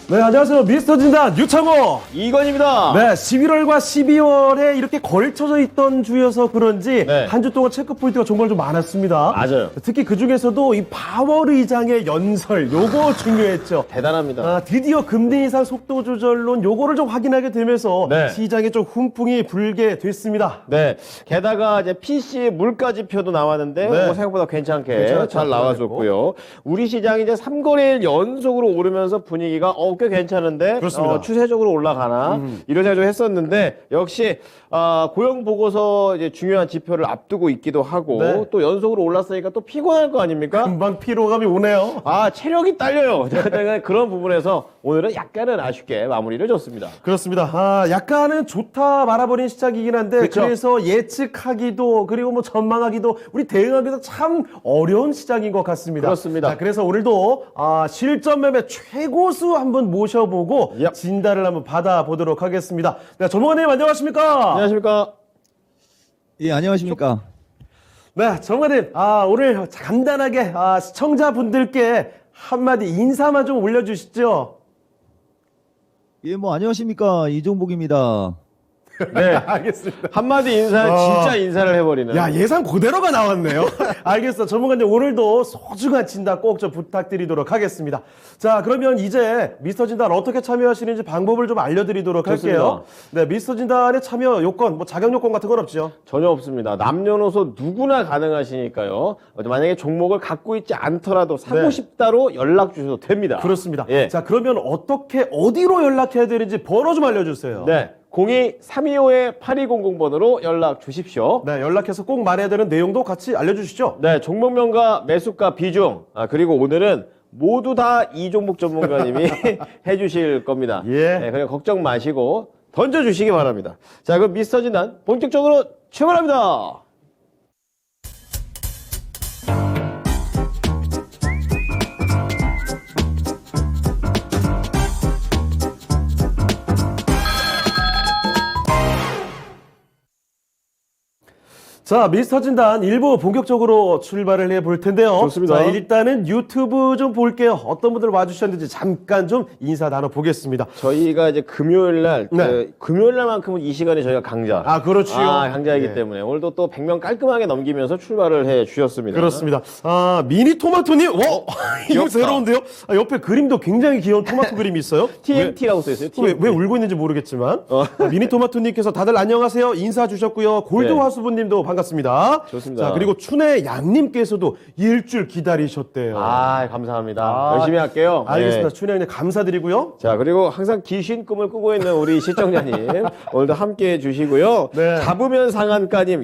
네, 안녕하세요. 미스터 진단 유창호 이건입니다. 네, 11월과 12월에 이렇게 걸쳐져 있던 주여서 그런지 네. 한 주 동안 체크 포인트가 정말 좀 많았습니다. 맞아요. 특히 그 중에서도 이 파월 의장의 연설 요거 중요했죠. 대단합니다. 드디어 금리 인상 속도 조절론 요거를 좀 확인하게 되면서 네. 시장에 좀 훈풍이 불게 됐습니다. 네. 게다가 이제 PC 물가 지표도 나왔는데 네. 뭐 생각보다 괜찮게 괜찮았죠. 잘 나와줬고요. 우리 시장이 이제 3거래일 연속으로 오르면서 분위기가 꽤 괜찮은데 그렇습니다. 추세적으로 올라가나 이런 생각 좀 했었는데 역시 고용 보고서 이제 중요한 지표를 앞두고 있기도 하고 네. 또 연속으로 올랐으니까 또 피곤할 거 아닙니까? 금방 피로감이 오네요. 체력이 딸려요. 그런 부분에서 오늘은 약간은 아쉽게 마무리를 줬습니다. 그렇습니다. 약간은 좋다 말아버린 시작이긴 한데 그쵸. 그래서 예측하기도 그리고 뭐 전망하기도 우리 대응하기도 참 어려운 시장인 것 같습니다. 그렇습니다. 자, 그래서 오늘도 실전 매매 최고수 한번 모셔보고 얍. 진단을 한번 받아보도록 하겠습니다. 네, 전문가님 안녕하십니까? 안녕하십니까? 예, 안녕하십니까. 네, 전문가님 오늘 간단하게 시청자분들께 한마디 인사만 좀 올려주시죠. 예, 안녕하십니까. 이종복입니다. 네. 알겠습니다. 한마디 인사, 진짜 인사를 해버리는. 야, 예상 그대로가 나왔네요. 알겠어. 전문가님, 오늘도 소중한 진단 꼭 좀 부탁드리도록 하겠습니다. 자, 그러면 이제 미스터 진단 어떻게 참여하시는지 방법을 좀 알려드리도록 좋습니다. 할게요. 네, 미스터 진단의 참여 요건, 자격 요건 같은 건 없죠? 전혀 없습니다. 남녀노소 누구나 가능하시니까요. 만약에 종목을 갖고 있지 않더라도 사고 네. 싶다로 연락 주셔도 됩니다. 그렇습니다. 예. 자, 그러면 어디로 연락해야 되는지 번호 좀 알려주세요. 네. 02-325-8200번으로 연락 주십시오. 네, 연락해서 꼭 말해야 되는 내용도 같이 알려주시죠. 네, 종목명과 매수가 비중, 그리고 오늘은 모두 다 이종목 전문가님이 해주실 겁니다. 예. 네, 그냥 걱정 마시고 던져주시기 바랍니다. 자, 그럼 미스터 진단 본격적으로 출발합니다. 자, 미스터 진단 1부 본격적으로 출발을 해볼 텐데요. 좋습니다. 자, 일단은 유튜브 좀 볼게요. 어떤 분들 와주셨는지 잠깐 좀 인사 나눠보겠습니다. 저희가 이제 금요일 날, 네. 금요일 날만큼은 이 시간에 저희가 강좌. 그렇지요. 강좌이기 네. 때문에 오늘도 또 100명 깔끔하게 넘기면서 출발을 해 주셨습니다. 그렇습니다. 미니 토마토님, 이거 귀엽다. 새로운데요? 옆에 그림도 굉장히 귀여운 토마토 그림이 있어요. TNT라고 써있어요. 왜 울고 있는지 모르겠지만. 미니 토마토님께서 다들 안녕하세요. 인사 주셨고요. 골드 네. 화수분님도 반갑습니다. 좋습니다. 자, 그리고 춘혜 양님께서도 일주일 기다리셨대요. 감사합니다. 열심히 할게요. 알겠습니다. 네. 춘혜 양님 감사드리고요. 자, 그리고 항상 귀신 꿈을 꾸고 있는 우리 시청자님, 오늘도 함께 해주시고요. 네. 잡으면 상한가님,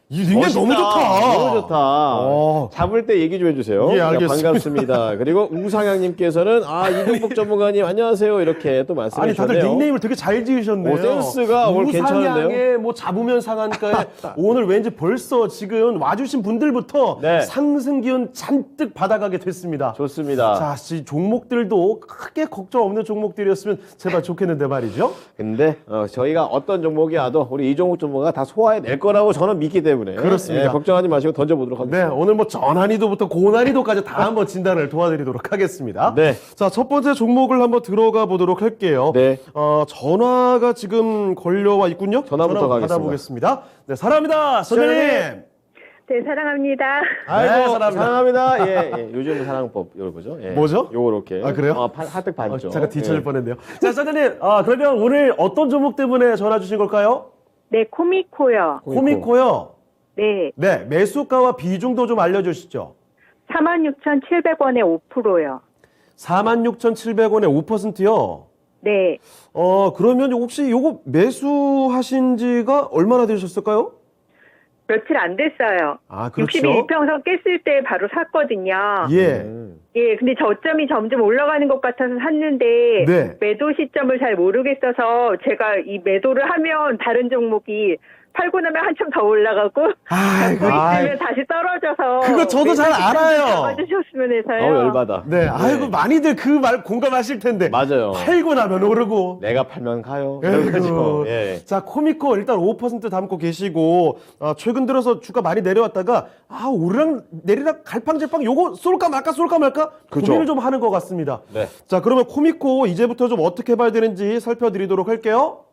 이 닉네임 너무 좋다. 너무 좋다. 잡을 때 얘기 좀 해주세요. 예, 자, 알겠습니다. 반갑습니다. 그리고 우상향님께서는 이종복 전문가님 안녕하세요 이렇게 또 말씀해 아니 다들 주셨네요. 닉네임을 되게 잘 지으셨네요. 센스가 오늘 괜찮은데요? 우상향에 잡으면 상한가에 오늘 왠지 벌써 지금 와주신 분들부터 네. 상승 기운 잔뜩 받아가게 됐습니다. 좋습니다. 자, 종목들도 크게 걱정 없는 종목들이었으면 제발 좋겠는데 말이죠. 근데 저희가 어떤 종목이 와도 우리 이종욱 전문가가 다 소화해낼 거라고 저는 믿기 때문에 그렇습니다. 걱정하지 마시고 던져보도록 네, 하겠습니다. 오늘 저난이도부터 고난이도까지 다 한번 진단을 도와드리도록 하겠습니다. 네. 자, 첫 번째 종목을 한번 들어가 보도록 할게요. 네. 전화가 지금 걸려와 있군요. 전화부터 전화 가겠습니다. 받아보겠습니다. 네, 사랑합니다. 선생님. 네, 사랑합니다. 아이고, 사랑합니다. 사랑합니다. 예. 요즘 사랑법, 요거죠. 예. 뭐죠? 요렇게. 그래요? 하득 반죠. 잠깐 뒤쳐질 예. 뻔했네요. 자, 선생님. 그러면 오늘 어떤 종목 때문에 전화 주신 걸까요? 네, 코미코요. 코미코요. 네, 네, 매수가와 비중도 좀 알려주시죠. 46,700원에 5%요. 46,700원에 5%요. 네, 그러면 혹시 요거 매수하신 지가 얼마나 되셨을까요? 며칠 안 됐어요. 그렇죠. 62평선 깼을 때 바로 샀거든요. 예. 예, 근데 저점이 점점 올라가는 것 같아서 샀는데 네. 매도 시점을 잘 모르겠어서 제가 이 매도를 하면 다른 종목이 팔고 나면 한참 더 올라가고 아이고, 있으면 다시 떨어져서 그거 저도 잘 알아요. 잡아주셨으면 해서요. 열받아. 네, 아이고, 많이들 그 말 공감하실 텐데. 맞아요. 팔고 나면 오르고. 내가 팔면 가요. 아이고. 그렇죠. 예. 자, 코미코 일단 5% 담고 계시고, 최근 들어서 주가 많이 내려왔다가, 오르락 내리락 갈팡질팡 요거 쏠까 말까 그죠. 고민을 좀 하는 것 같습니다. 네. 자, 그러면 코미코 이제부터 좀 어떻게 봐야 되는지 살펴드리도록 할게요.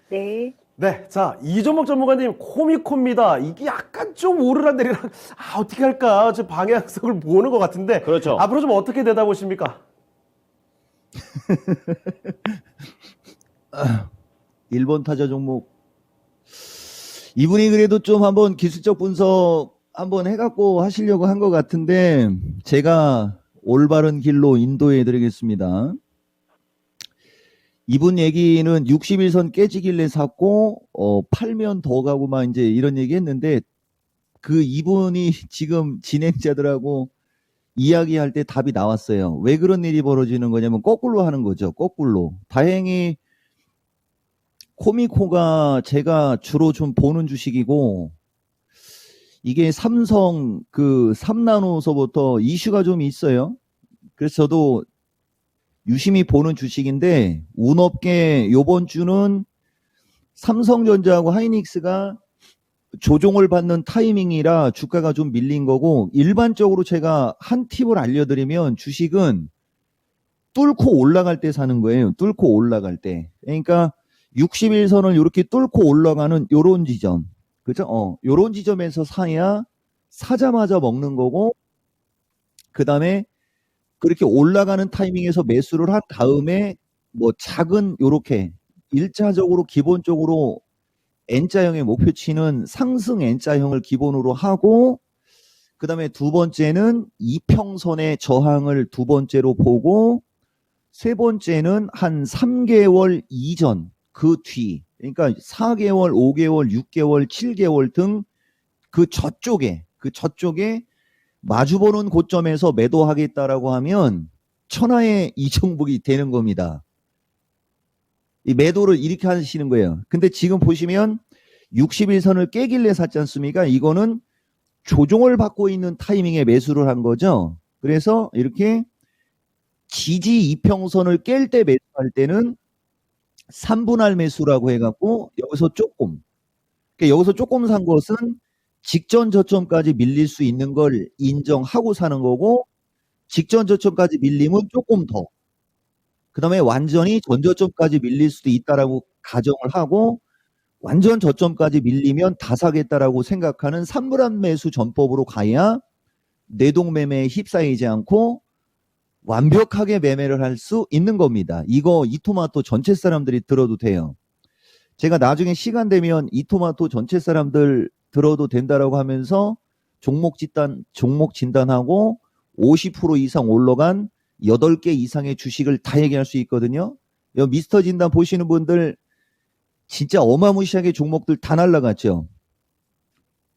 네. 네, 자, 이종목 전문가님, 코미코입니다. 이게 약간 좀 오르락 내리락, 어떻게 할까? 지금 방향성을 보는 것 같은데. 그렇죠. 앞으로 좀 어떻게 내다보십니까? 1번 타자 종목. 이분이 그래도 좀 한번 기술적 분석 한번 해갖고 하시려고 한 것 같은데, 제가 올바른 길로 인도해 드리겠습니다. 이분 얘기는 61선 깨지길래 샀고, 팔면 더 가고 막 이제 이런 얘기 했는데, 그 이분이 지금 진행자들하고 이야기할 때 답이 나왔어요. 왜 그런 일이 벌어지는 거냐면 거꾸로 하는 거죠. 거꾸로. 다행히 코미코가 제가 주로 좀 보는 주식이고, 이게 삼성 그 3나노서부터 이슈가 좀 있어요. 그래서 저도 유심히 보는 주식인데, 운 없게 요번 주는 삼성전자하고 하이닉스가 조종을 받는 타이밍이라 주가가 좀 밀린 거고, 일반적으로 제가 한 팁을 알려드리면 주식은 뚫고 올라갈 때 사는 거예요. 뚫고 올라갈 때. 그러니까 61선을 이렇게 뚫고 올라가는 요런 지점. 그죠? 요런 지점에서 사야 사자마자 먹는 거고, 그 다음에 그렇게 올라가는 타이밍에서 매수를 한 다음에 뭐 작은 요렇게 1차적으로 기본적으로 N자형의 목표치는 상승 N자형을 기본으로 하고, 그 다음에 두 번째는 이평선의 저항을 두 번째로 보고, 세 번째는 한 3개월 이전 그 뒤, 그러니까 4개월, 5개월, 6개월, 7개월 등 그 저쪽에 마주보는 고점에서 매도하겠다라고 하면 천하의 이종복이 되는 겁니다. 이 매도를 이렇게 하시는 거예요. 근데 지금 보시면 61선을 깨길래 샀지 않습니까? 이거는 조종을 받고 있는 타이밍에 매수를 한 거죠. 그래서 이렇게 지지 이평선을 깰 때 매수할 때는 3분할 매수라고 해갖고 여기서 조금, 그러니까 여기서 조금 산 것은 직전 저점까지 밀릴 수 있는 걸 인정하고 사는 거고, 직전 저점까지 밀리면 조금 더, 그 다음에 완전히 전저점까지 밀릴 수도 있다라고 가정을 하고, 완전 저점까지 밀리면 다 사겠다라고 생각하는 3분할 매수 전법으로 가야 뇌동매매에 휩싸이지 않고 완벽하게 매매를 할 수 있는 겁니다. 이거 이토마토 전체 사람들이 들어도 돼요. 제가 나중에 시간 되면 이토마토 전체 사람들 들어도 된다라고 하면서 종목 진단하고 50% 이상 올라간 8개 이상의 주식을 다 얘기할 수 있거든요. 미스터 진단 보시는 분들 진짜 어마무시하게 종목들 다 날라갔죠.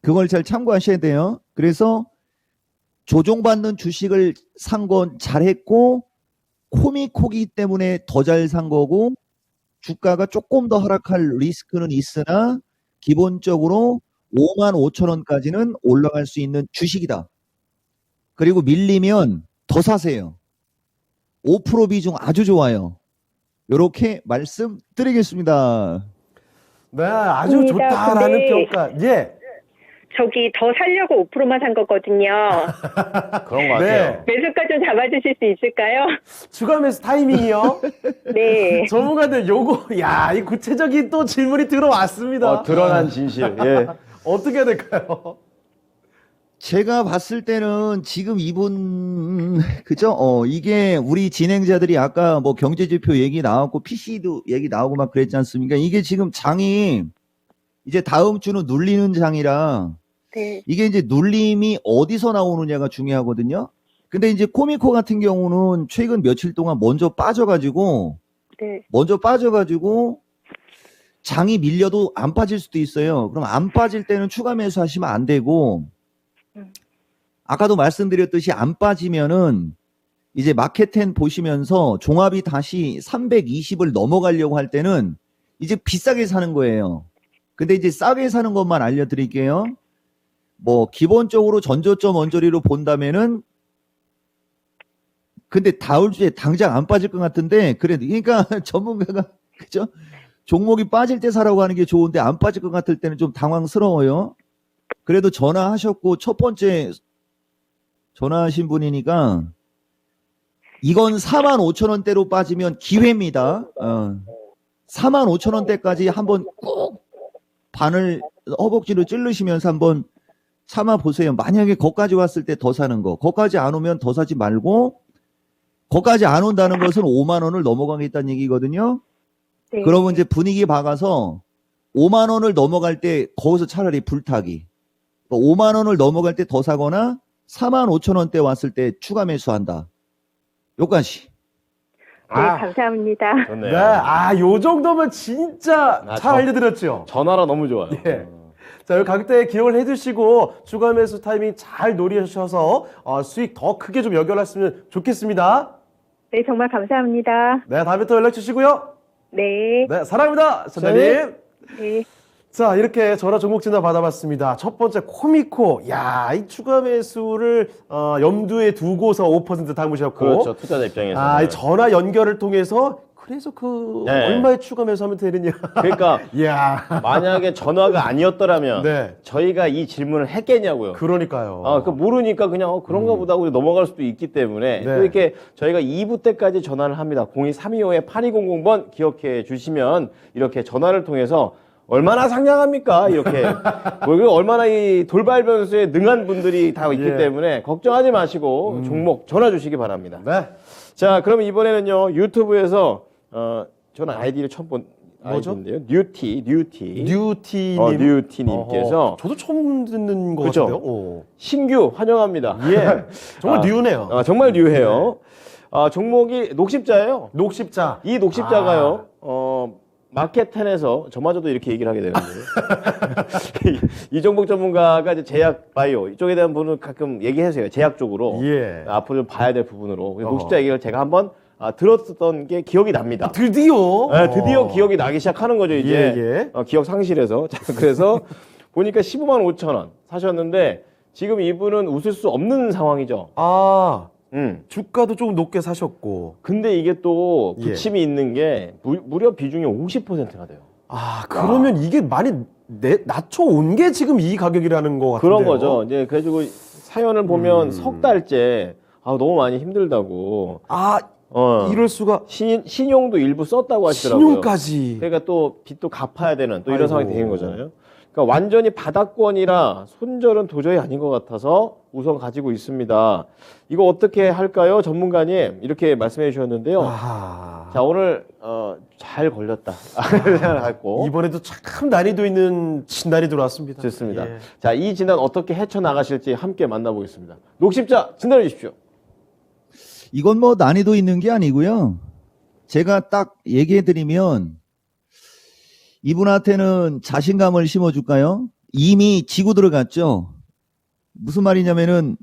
그걸 잘 참고하셔야 돼요. 그래서 조종받는 주식을 산 건 잘했고, 코미코기 때문에 더 잘 산 거고, 주가가 조금 더 하락할 리스크는 있으나 기본적으로 55,000원까지는 올라갈 수 있는 주식이다. 그리고 밀리면 더 사세요. 5% 비중 아주 좋아요. 이렇게 말씀드리겠습니다. 네, 아주 맞습니다. 좋다라는 근데 평가. 예. 저기 더 살려고 5%만 산 거거든요. 그런 것 네. 같아요. 매수가 좀 잡아주실 수 있을까요? 추가 매수 타이밍이요. 네. 전문가들 요거, 이 구체적인 또 질문이 들어왔습니다. 드러난 진실. 예. 어떻게 해야 될까요? 제가 봤을 때는 지금 이분 그죠? 이게 우리 진행자들이 아까 뭐 경제지표 얘기 나왔고 PC도 얘기 나오고 막 그랬지 않습니까? 이게 지금 장이 이제 다음 주는 눌리는 장이라, 네. 이게 이제 눌림이 어디서 나오느냐가 중요하거든요. 근데 이제 코미코 같은 경우는 최근 며칠 동안 먼저 빠져가지고 장이 밀려도 안 빠질 수도 있어요. 그럼 안 빠질 때는 추가 매수하시면 안 되고, 아까도 말씀드렸듯이 안 빠지면은 이제 마켓10 보시면서 종합이 다시 320을 넘어가려고 할 때는 이제 비싸게 사는 거예요. 근데 이제 싸게 사는 것만 알려드릴게요. 뭐 기본적으로 전저점 원저리로 본다면은 근데 다음 주에 당장 안 빠질 것 같은데 그래도 그러니까 전문가가 그죠? 종목이 빠질 때 사라고 하는 게 좋은데 안 빠질 것 같을 때는 좀 당황스러워요. 그래도 전화하셨고 첫 번째 전화하신 분이니까 이건 45,000원대로 빠지면 기회입니다. 45,000원대까지 한번 꼭 반을 허벅지로 찌르시면서 한번 참아 보세요. 만약에 거기까지 왔을 때 더 사는 거. 거기까지 안 오면 더 사지 말고 거기까지 안 온다는 것은 5만 원을 넘어가겠다는 얘기거든요. 네. 그러면 이제 분위기 봐가서 5만 원을 넘어갈 때 거기서 차라리 불타기. 5만 원을 넘어갈 때 더 사거나 45,000원대 왔을 때 추가 매수한다. 요까지. 네, 감사합니다. 좋네요. 네, 요 정도면 진짜 아, 잘 알려드렸죠. 전화라 너무 좋아요. 예. 자, 이 가격대 기억을 해두시고 추가 매수 타이밍 잘 노리셔서 수익 더 크게 좀 연결하시면 좋겠습니다. 네, 정말 감사합니다. 네, 다음에 또 연락 주시고요. 네. 네, 사랑합니다, 선장님. 네. 자, 이렇게 전화 종목 진단 받아봤습니다. 첫 번째 코미코, 야, 이 추가 매수를 염두에 두고서 5% 담으셨고, 그렇죠. 투자자 입장에서. 이 전화 연결을 통해서 그래서 네. 얼마에 추가 매수하면 되느냐. 그러니까 이야, 만약에 전화가 아니었더라면 네, 저희가 이 질문을 했겠냐고요. 그러니까요. 모르니까 그냥 그런가 보다 하고 넘어갈 수도 있기 때문에 네. 또 이렇게 저희가 2부 때까지 전화를 합니다. 02325-8200번 기억해 주시면 이렇게 전화를 통해서 얼마나 상냥합니까? 이렇게 뭐 얼마나 이 돌발 변수에 능한 분들이 다 있기 예. 때문에 걱정하지 마시고 종목 전화 주시기 바랍니다. 네, 자, 그럼 이번에는요 유튜브에서 저는 아이디를 처음 본 뭐죠? 아이디인데요. 뉴티. 뉴티님. 뉴티님께서 저도 처음 듣는 것 그죠? 같은데요. 오. 신규 환영합니다. 예, 정말 뉴네요. 정말 뉴해요. 종목이 녹십자예요. 녹십자. 이 녹십자가요. 마켓10에서 저마저도 이렇게 얘기를 하게 되는데 이종복 전문가가 이제 제약 바이오 이쪽에 대한 부분을 가끔 얘기하세요. 제약 쪽으로 예. 앞으로 좀 봐야 될 부분으로 녹십자 얘기를 제가 한번 들었었던 게 기억이 납니다. 드디어. 네, 드디어 기억이 나기 시작하는 거죠 이제. 예. 기억 상실해서. 자, 그래서 보니까 15만 5천 원 사셨는데 지금 이분은 웃을 수 없는 상황이죠. 주가도 조금 높게 사셨고. 근데 이게 또 예. 부침이 있는 게 무려 비중이 50%가 돼요. 그러면 이게 많이 낮춰온 게 지금 이 가격이라는 것 같은데요. 그런 거죠. 이제 그래가지고 사연을 보면 석 달째 너무 많이 힘들다고. 이럴 수가. 신용도 일부 썼다고 하시더라고요. 신용까지. 그러니까 또 빚도 갚아야 되는 또 이런 아이고. 상황이 되는 거잖아요. 그러니까 완전히 바닥권이라 손절은 도저히 아닌 것 같아서 우선 가지고 있습니다. 이거 어떻게 할까요, 전문가님? 이렇게 말씀해 주셨는데요. 자, 오늘 잘 걸렸다 생각하고 이번에도 참 난이도 있는 진단이 들어왔습니다. 좋습니다. 예. 자, 이 진단 어떻게 헤쳐나가실지 함께 만나보겠습니다. 녹십자 진단해 주십시오. 이건 뭐 난이도 있는 게 아니고요. 제가 딱 얘기해 드리면 이분한테는 자신감을 심어줄까요? 이미 지고 들어갔죠. 무슨 말이냐면은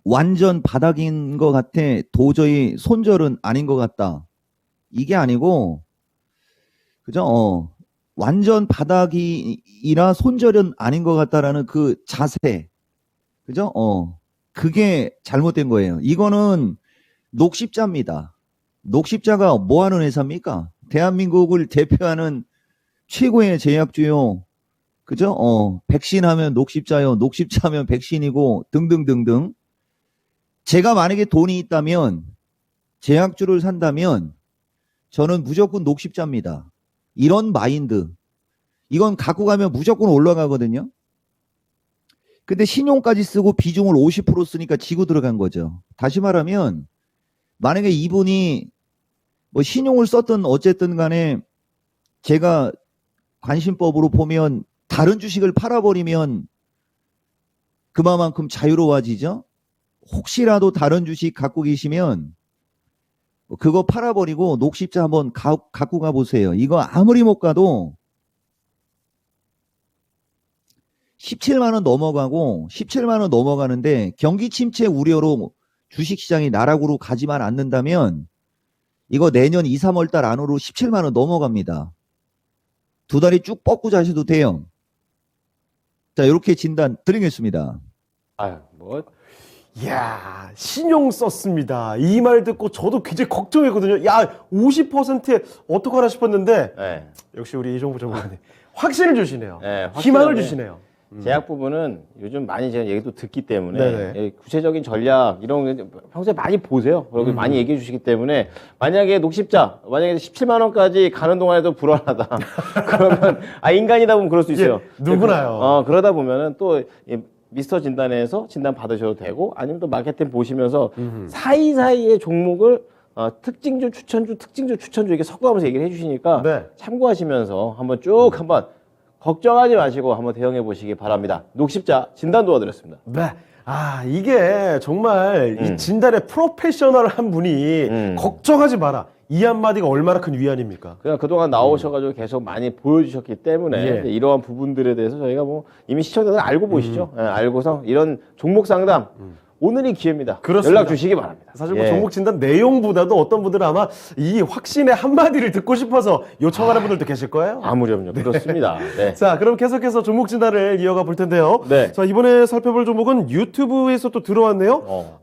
완전 바닥인 것 같아. 도저히 손절은 아닌 것 같다. 이게 아니고 그죠? 완전 바닥이라 손절은 아닌 것 같다라는 그 자세. 그죠? 그게 잘못된 거예요. 이거는 녹십자입니다. 녹십자가 뭐 하는 회사입니까? 대한민국을 대표하는 최고의 제약주요. 그죠? 백신 하면 녹십자요. 녹십자 하면 백신이고 등등등등. 제가 만약에 돈이 있다면 제약주를 산다면 저는 무조건 녹십자입니다. 이런 마인드. 이건 갖고 가면 무조건 올라가거든요. 근데 신용까지 쓰고 비중을 50% 쓰니까 지고 들어간 거죠. 다시 말하면 만약에 이분이 뭐 신용을 썼든 어쨌든 간에 제가 관심법으로 보면 다른 주식을 팔아버리면 그만큼 자유로워지죠. 혹시라도 다른 주식 갖고 계시면 그거 팔아버리고 녹십자 한번 갖고 가보세요. 이거 아무리 못 가도 17만 원 넘어가고 17만 원 넘어가는데 경기 침체 우려로 주식시장이 나락으로 가지만 않는다면 이거 내년 2, 3월 달 안으로 17만 원 넘어갑니다. 두 다리 쭉 뻗고 자셔도 돼요. 자, 이렇게 진단 드리겠습니다. 아유, 뭐 이야, 신용 썼습니다. 이 말 듣고 저도 굉장히 걱정했거든요. 야, 50%에 어떡하나 싶었는데, 네. 역시 우리 이종부 전문가님. 확신을 주시네요. 네, 희망을 확실하게. 주시네요. 제약 부분은 요즘 많이 제가 얘기도 듣기 때문에 네네. 예, 구체적인 전략 이런 거 평소에 많이 보세요. 그리고 많이 얘기해 주시기 때문에 만약에 녹십자 만약에 17만 원까지 가는 동안에도 불안하다. 그러면 인간이다 보면 그럴 수 있어요. 예, 누구나요. 그러다 보면은 또 미스터 진단에서 진단 받으셔도 되고 아니면 또 마케팅 보시면서 사이사이의 종목을 특징주, 추천주, 특징주, 추천주 이렇게 섞어가면서 얘기를 해주시니까 네. 참고하시면서 한번 쭉 한번 걱정하지 마시고 한번 대응해 보시기 바랍니다. 녹십자 진단 도와드렸습니다. 네. 이게 정말 이 진단의 프로페셔널한 분이 걱정하지 마라. 이 한마디가 얼마나 큰 위안입니까? 그냥 그동안 나오셔가지고 계속 많이 보여주셨기 때문에 예. 이제 이러한 부분들에 대해서 저희가 뭐 이미 시청자들 알고 보시죠. 예, 알고서 이런 종목 상담 오늘이 기회입니다. 그렇습니다. 연락 주시기 바랍니다. 사실 뭐 예. 종목 진단 내용보다도 어떤 분들은 아마 이 확신의 한마디를 듣고 싶어서 요청하는 분들도 계실 거예요. 아무렴요. 그렇습니다. 네. 자, 그럼 계속해서 종목 진단을 이어가 볼 텐데요. 네. 자, 이번에 살펴볼 종목은 유튜브에서 또 들어왔네요.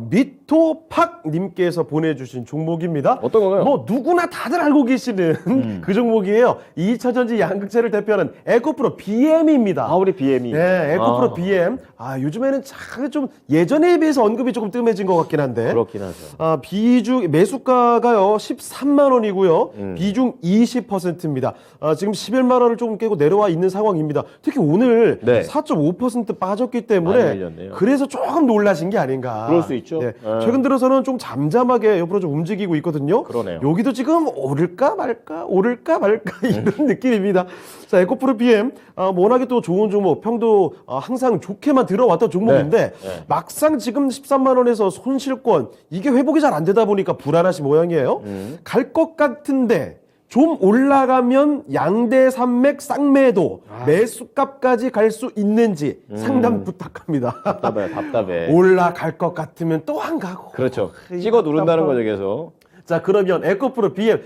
미토팍님께서 보내주신 종목입니다. 어떤 건가요? 뭐 누구나 다들 알고 계시는 그 종목이에요. 2차 전지 양극재를 대표하는 에코프로 BM입니다. 우리 BM이. 네, 에코프로 BM. 요즘에는 좀 예전에 비해서 언급이 조금 뜸해진 것 같긴 한데. 그렇긴 하죠. 비중, 매수가가요, 13만 원이고요. 비중 20%입니다. 지금 11만 원을 조금 깨고 내려와 있는 상황입니다. 특히 오늘 네. 4.5% 빠졌기 많이 때문에 밀렸네요. 그래서 조금 놀라신 게 아닌가. 그럴 수 있죠. 네. 네. 최근 들어서는 좀 잠잠하게 옆으로 좀 움직이고 있거든요. 그러네요. 여기도 지금 오를까 말까, 오를까 말까 이런 느낌입니다. 자, 에코프로 BM, 워낙에 또 좋은 종목, 평도 항상 좋게만 들어왔던 종목인데 네. 막상 지금 13만 원에서 손실권 이게 회복이 잘 안 되다 보니까 불안하신 모양이에요. 갈 것 같은데 좀 올라가면 양대 산맥 쌍매도 매수값까지 갈 수 있는지 상담 부탁합니다. 답답해. 올라갈 것 같으면 또 안 가고. 그렇죠. 찍어 누른다는 거죠, 계속. 자, 그러면 에코프로 BM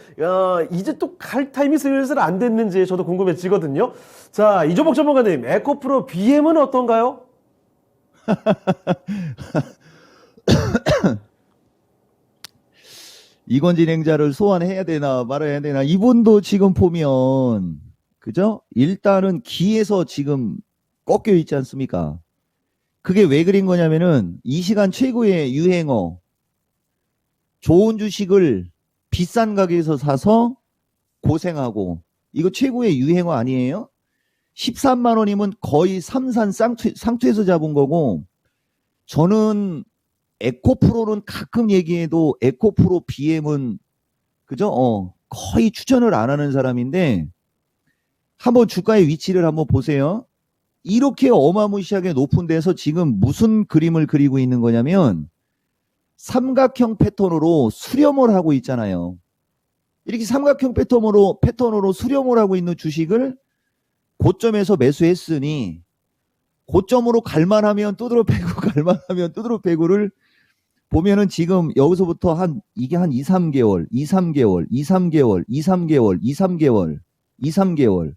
이제 또 갈 타임이 슬슬 안 됐는지 저도 궁금해지거든요. 자, 이종복 전문가님, 에코프로 BM은 어떤가요? 이건 진행자를 소환해야 되나 말아야 되나. 이분도 지금 보면 그죠? 일단은 기에서 지금 꺾여 있지 않습니까? 그게 왜 그린 거냐면은 이 시간 최고의 유행어, 좋은 주식을 비싼 가격에서 사서 고생하고, 이거 최고의 유행어 아니에요? 13만 원이면 거의 삼산 상투에서 잡은 거고, 저는 에코프로는 가끔 얘기해도 에코프로 BM은 그죠? 거의 추천을 안 하는 사람인데, 한번 주가의 위치를 한번 보세요. 이렇게 어마무시하게 높은 데서 지금 무슨 그림을 그리고 있는 거냐면 삼각형 패턴으로 수렴을 하고 있잖아요. 이렇게 삼각형 패턴으로 수렴을 하고 있는 주식을 고점에서 매수했으니 고점으로 갈만하면 두드러 패고 갈만하면 두드러 패고를 보면은 지금 여기서부터 이게 한 2, 3개월, 2, 3개월, 2, 3개월, 2, 3개월, 2, 3개월, 2, 3개월,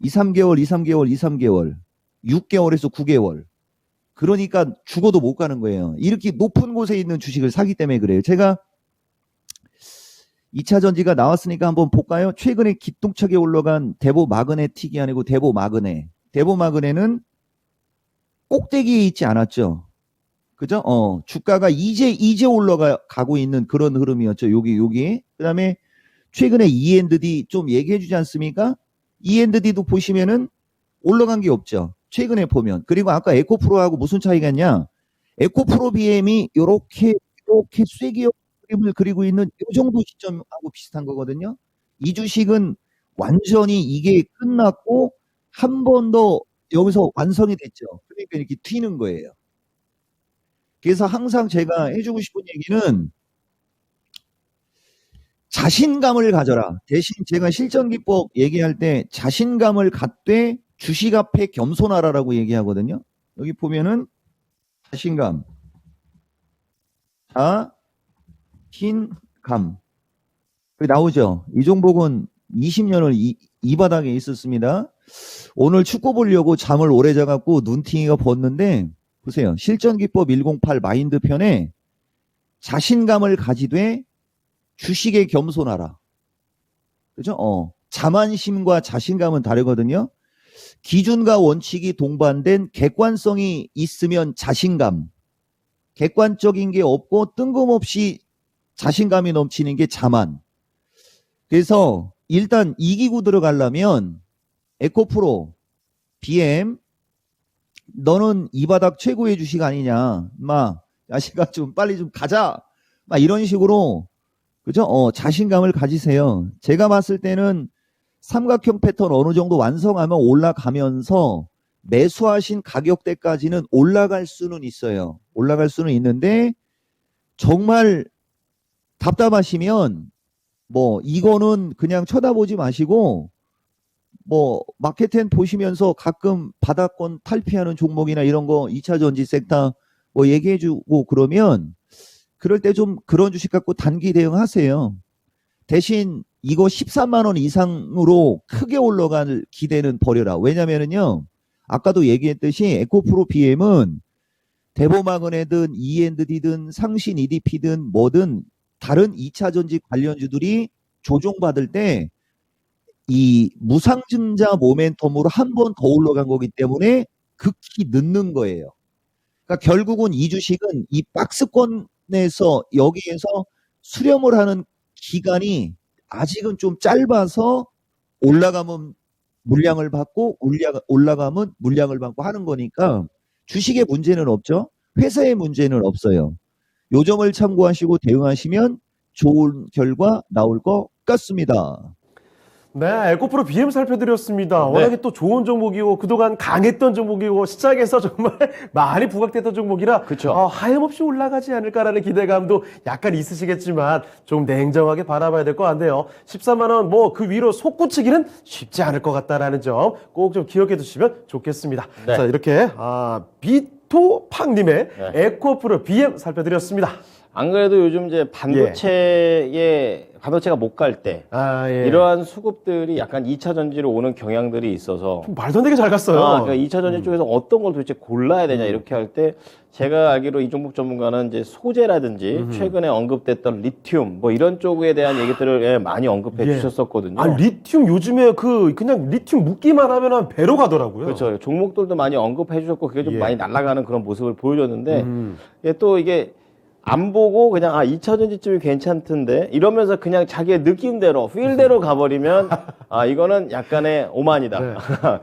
2, 3개월, 2, 3개월, 2, 3개월, 6개월에서 9개월. 그러니까 죽어도 못 가는 거예요. 이렇게 높은 곳에 있는 주식을 사기 때문에 그래요. 제가 2차 전지가 나왔으니까 한번 볼까요? 최근에 기똥차게 올라간 대보마그네틱이 아니고 대보마그네. 대보마그네는 꼭대기에 있지 않았죠. 그죠? 주가가 이제 올라가고 있는 그런 흐름이었죠. 여기. 그 다음에 최근에 E&D 좀 얘기해 주지 않습니까? E&D도 보시면은 올라간 게 없죠. 최근에 보면. 그리고 아까 에코프로하고 무슨 차이가 있냐? 에코프로 BM이 요렇게 쐐기형 그림을 그리고 있는 이 정도 시점하고 비슷한 거거든요. 이 주식은 완전히 이게 끝났고 한 번 더 여기서 완성이 됐죠. 그러니까 이렇게 튀는 거예요. 그래서 항상 제가 해주고 싶은 얘기는 자신감을 가져라. 대신 제가 실전기법 얘기할 때 자신감을 갖되 주식 앞에 겸손하라라고 얘기하거든요. 여기 보면은 자신감, 자신감 여기 나오죠. 이종복은 20년을 이 바닥에 있었습니다. 오늘 축구 보려고 잠을 오래 자갖고 눈팅이가 벗는데 보세요. 실전기법 108 마인드 편에 자신감을 가지되 주식에 겸손하라. 그죠? 자만심과 자신감은 다르거든요. 기준과 원칙이 동반된 객관성이 있으면 자신감. 객관적인 게 없고 뜬금없이 자신감이 넘치는 게 자만. 그래서 일단 이기고 들어가려면 에코프로, BM, 너는 이 바닥 최고의 주식 아니냐. 야시가 좀 빨리 좀 가자. 이런 식으로, 그죠? 자신감을 가지세요. 제가 봤을 때는 삼각형 패턴 어느 정도 완성하면 올라가면서 매수하신 가격대까지는 올라갈 수는 있어요. 올라갈 수는 있는데, 정말 답답하시면, 이거는 그냥 쳐다보지 마시고, 마켓텐 보시면서 가끔 바닥권 탈피하는 종목이나 이런 거 2차 전지 섹터 얘기해주고 그러면 그럴 때 좀 그런 주식 갖고 단기 대응하세요. 대신 이거 13만 원 이상으로 크게 올라갈 기대는 버려라. 왜냐면은요, 아까도 얘기했듯이 에코프로 BM은 대보마그네든 E&D든 상신 EDP든 뭐든 다른 2차 전지 관련주들이 조종받을 때 이 무상증자 모멘텀으로 한 번 더 올라간 거기 때문에 극히 늦는 거예요. 그러니까 결국은 이 주식은 이 박스권에서 여기에서 수렴을 하는 기간이 아직은 좀 짧아서 올라가면 물량을 받고 올라가면 물량을 받고 하는 거니까 주식의 문제는 없죠. 회사의 문제는 없어요. 요 점을 참고하시고 대응하시면 좋은 결과 나올 것 같습니다. 네, 에코프로 BM 살펴드렸습니다. 네. 워낙에 또 좋은 종목이고 그동안 강했던 종목이고 시장에서 정말 많이 부각됐던 종목이라 그쵸. 하염없이 올라가지 않을까라는 기대감도 약간 있으시겠지만 좀 냉정하게 바라봐야 될 것 같네요. 13만 원 그 위로 솟구치기는 쉽지 않을 것 같다라는 점 꼭 좀 기억해 두시면 좋겠습니다. 네. 자, 이렇게 비토팡님의 에코프로 BM 살펴드렸습니다. 안 그래도 요즘 이제 반도체가 못 갈 때 예. 이러한 수급들이 약간 2차 전지로 오는 경향들이 있어서 말도 안 되게 잘 갔어요. 그러니까 2차 전지 쪽에서 어떤 걸 도대체 골라야 되냐 이렇게 할 때 제가 알기로 이 종목 전문가는 이제 소재라든지 최근에 언급됐던 리튬 이런 쪽에 대한 얘기들을 많이 언급해 주셨었거든요. 리튬 요즘에 그냥 리튬 묻기만 하면 배로 가더라고요. 그렇죠. 종목들도 많이 언급해 주셨고 그게 좀 많이 날아가는 그런 모습을 보여줬는데 또 이게 안 보고 그냥 2차 전지쯤이 괜찮던데 이러면서 그냥 자기의 느낌대로 필대로 가버리면 이거는 약간의 오만이다. 네.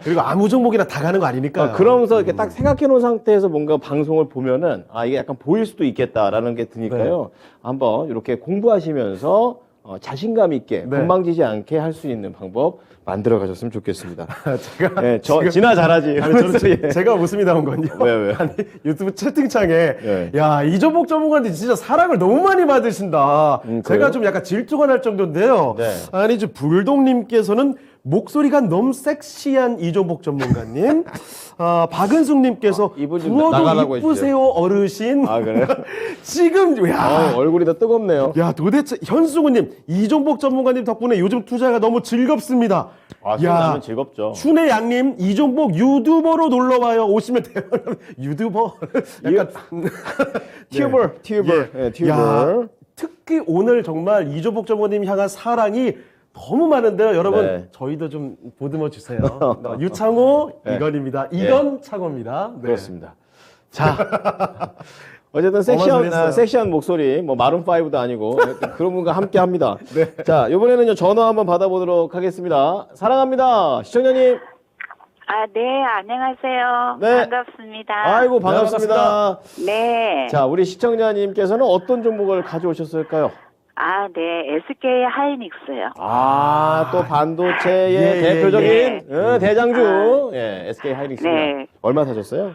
그리고 아무 종목이나 다 가는 거 아니니까. 그러면서 이렇게 딱 생각해 놓은 상태에서 뭔가 방송을 보면은 이게 약간 보일 수도 있겠다라는 게 드니까요. 한번 이렇게 공부하시면서 자신감 있게 건방지지 않게 할 수 있는 방법 만들어 가셨으면 좋겠습니다. 제가 진화 잘하지. 제가 웃음이 나온 건요. 왜? 아니, 유튜브 채팅창에 야, 이종복 전문가한테 진짜 사랑을 너무 많이 받으신다. 제가 좀 약간 질투가 날 정도인데요. 네. 아니, 불독님께서는 목소리가 너무 섹시한 이종복 전문가님. 박은숙님께서 이분 좀 부어도 나가라고 이쁘세요 어르신. 그래요? 지금 얼굴이 더 뜨겁네요. 야, 도대체 현수구님, 이종복 전문가님 덕분에 요즘 투자가 너무 즐겁습니다. 수능하면 즐겁죠. 춘혜양님, 이종복 유튜버로 놀러와요. 오시면 대박. 유튜버. 약간 튜버. 야, 특히 오늘 정말 이종복 전문가님 향한 사랑이 너무 많은데요, 여러분. 저희도 좀 보듬어 주세요. 유창호 이건입니다. 이건 창호입니다. 네. 그렇습니다. 자, 어쨌든 섹시한 목소리, 마룬 5도 아니고 그런 분과 함께 합니다. 자, 이번에는요 전화 한번 받아보도록 하겠습니다. 사랑합니다, 시청자님. 네, 안녕하세요. 네. 반갑습니다. 아이고 반갑습니다. 네. 자, 우리 시청자님께서는 어떤 종목을 가져오셨을까요? 네, SK 하이닉스요. 또 반도체의 대표적인 대장주 SK 하이닉스입니다. 네. 얼마 사셨어요?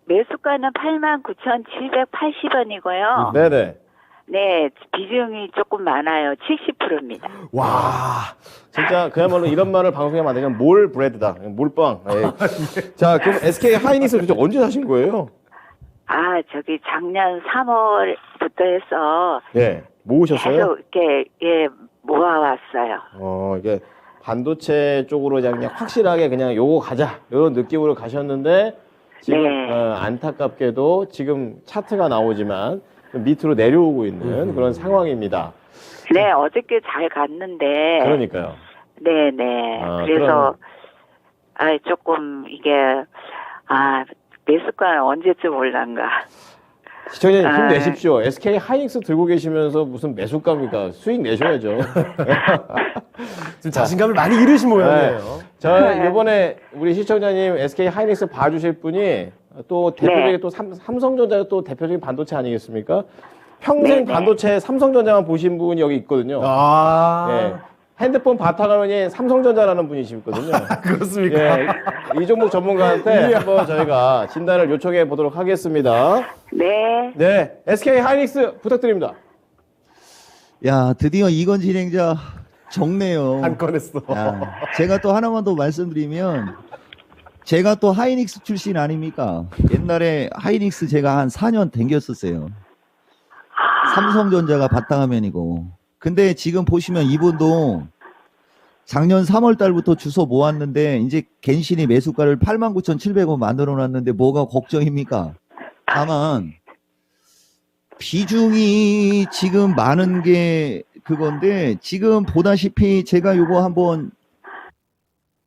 매수가는 89,780원이고요. 네네. 네, 비중이 조금 많아요. 70%입니다. 와. 진짜 그야말로 이런 말을 방송에 만들면 몰 브레드다. 몰빵. 자, 그럼 SK 하이닉스 도대체 언제 사신 거예요? 작년 3월부터 해서 모으셨어요? 계속 이렇게 예 모아왔어요. 이게 반도체 쪽으로 그냥 확실하게 그냥 요거 가자 이런 느낌으로 가셨는데 지금 네. 안타깝게도 지금 차트가 나오지만 밑으로 내려오고 있는 그런 상황입니다. 네, 어저께 잘 갔는데. 그러니까요. 네네. 아, 그래서 조금 이게 매수가는 언제쯤 올란가. 시청자님 아. 힘내십시오. SK 하이닉스 들고 계시면서 무슨 매수가입니까? 수익 내셔야죠. 지금 자신감을 많이 잃으신 모양이에요. 자, 이번에 우리 시청자님 SK 하이닉스 봐주실 분이 또 대표적인 네. 또 삼성전자가 또 대표적인 반도체 아니겠습니까? 평생 네네. 반도체 삼성전자만 보신 분이 여기 있거든요. 예. 핸드폰 바탕화면이 삼성전자라는 분이시거든요. 그렇습니까? 예. 이 종목 전문가한테 한번 저희가 진단을 요청해 보도록 하겠습니다. 네. 네, SK 하이닉스 부탁드립니다. 야, 드디어 이건 진행자 적네요. 안 꺼냈어. 야, 제가 또 하나만 더 말씀드리면 제가 또 하이닉스 출신 아닙니까? 옛날에 하이닉스 제가 한 4년 댕겼었어요. 삼성전자가 바탕화면이고. 근데 지금 보시면 이분도 작년 3월 달부터 주소 모았는데 이제 겐신이 매수가를 89,700원 만들어 놨는데 뭐가 걱정입니까? 다만 비중이 지금 많은 게 그건데 지금 보다시피 제가 요거 한번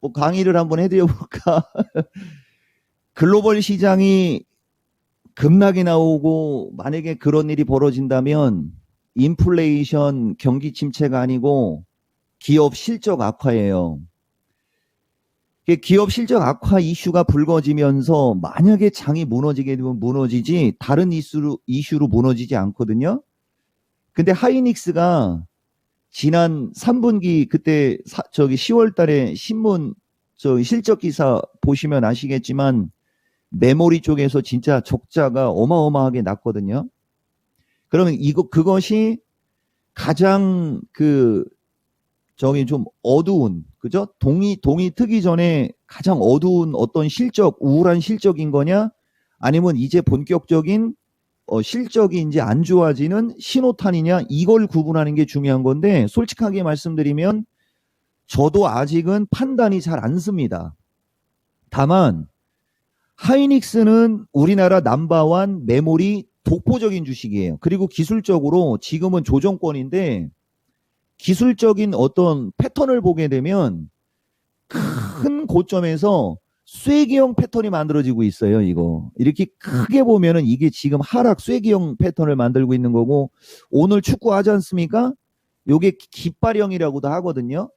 뭐 강의를 한번 해드려 볼까? 글로벌 시장이 급락이 나오고 만약에 그런 일이 벌어진다면 인플레이션 경기 침체가 아니고 기업 실적 악화예요. 기업 실적 악화 이슈가 불거지면서 만약에 장이 무너지게 되면 무너지지 다른 이슈로 무너지지 않거든요. 근데 하이닉스가 지난 3분기 그때 10월 달에 신문 실적 기사 보시면 아시겠지만 메모리 쪽에서 진짜 적자가 어마어마하게 났거든요. 그러면 그것이 가장 좀 어두운, 그죠? 동이 트기 전에 가장 어두운 어떤 우울한 실적인 거냐? 아니면 이제 본격적인 실적이 이제 안 좋아지는 신호탄이냐? 이걸 구분하는 게 중요한 건데, 솔직하게 말씀드리면 저도 아직은 판단이 잘 안 씁니다. 다만, 하이닉스는 우리나라 넘버원 메모리 독보적인 주식이에요. 그리고 기술적으로 지금은 조정권인데 기술적인 어떤 패턴을 보게 되면 큰 고점에서 쐐기형 패턴이 만들어지고 있어요. 이거 이렇게 크게 보면은 이게 지금 하락 쐐기형 패턴을 만들고 있는 거고, 오늘 축구 하지 않습니까? 요게 깃발형이라고도 하거든요.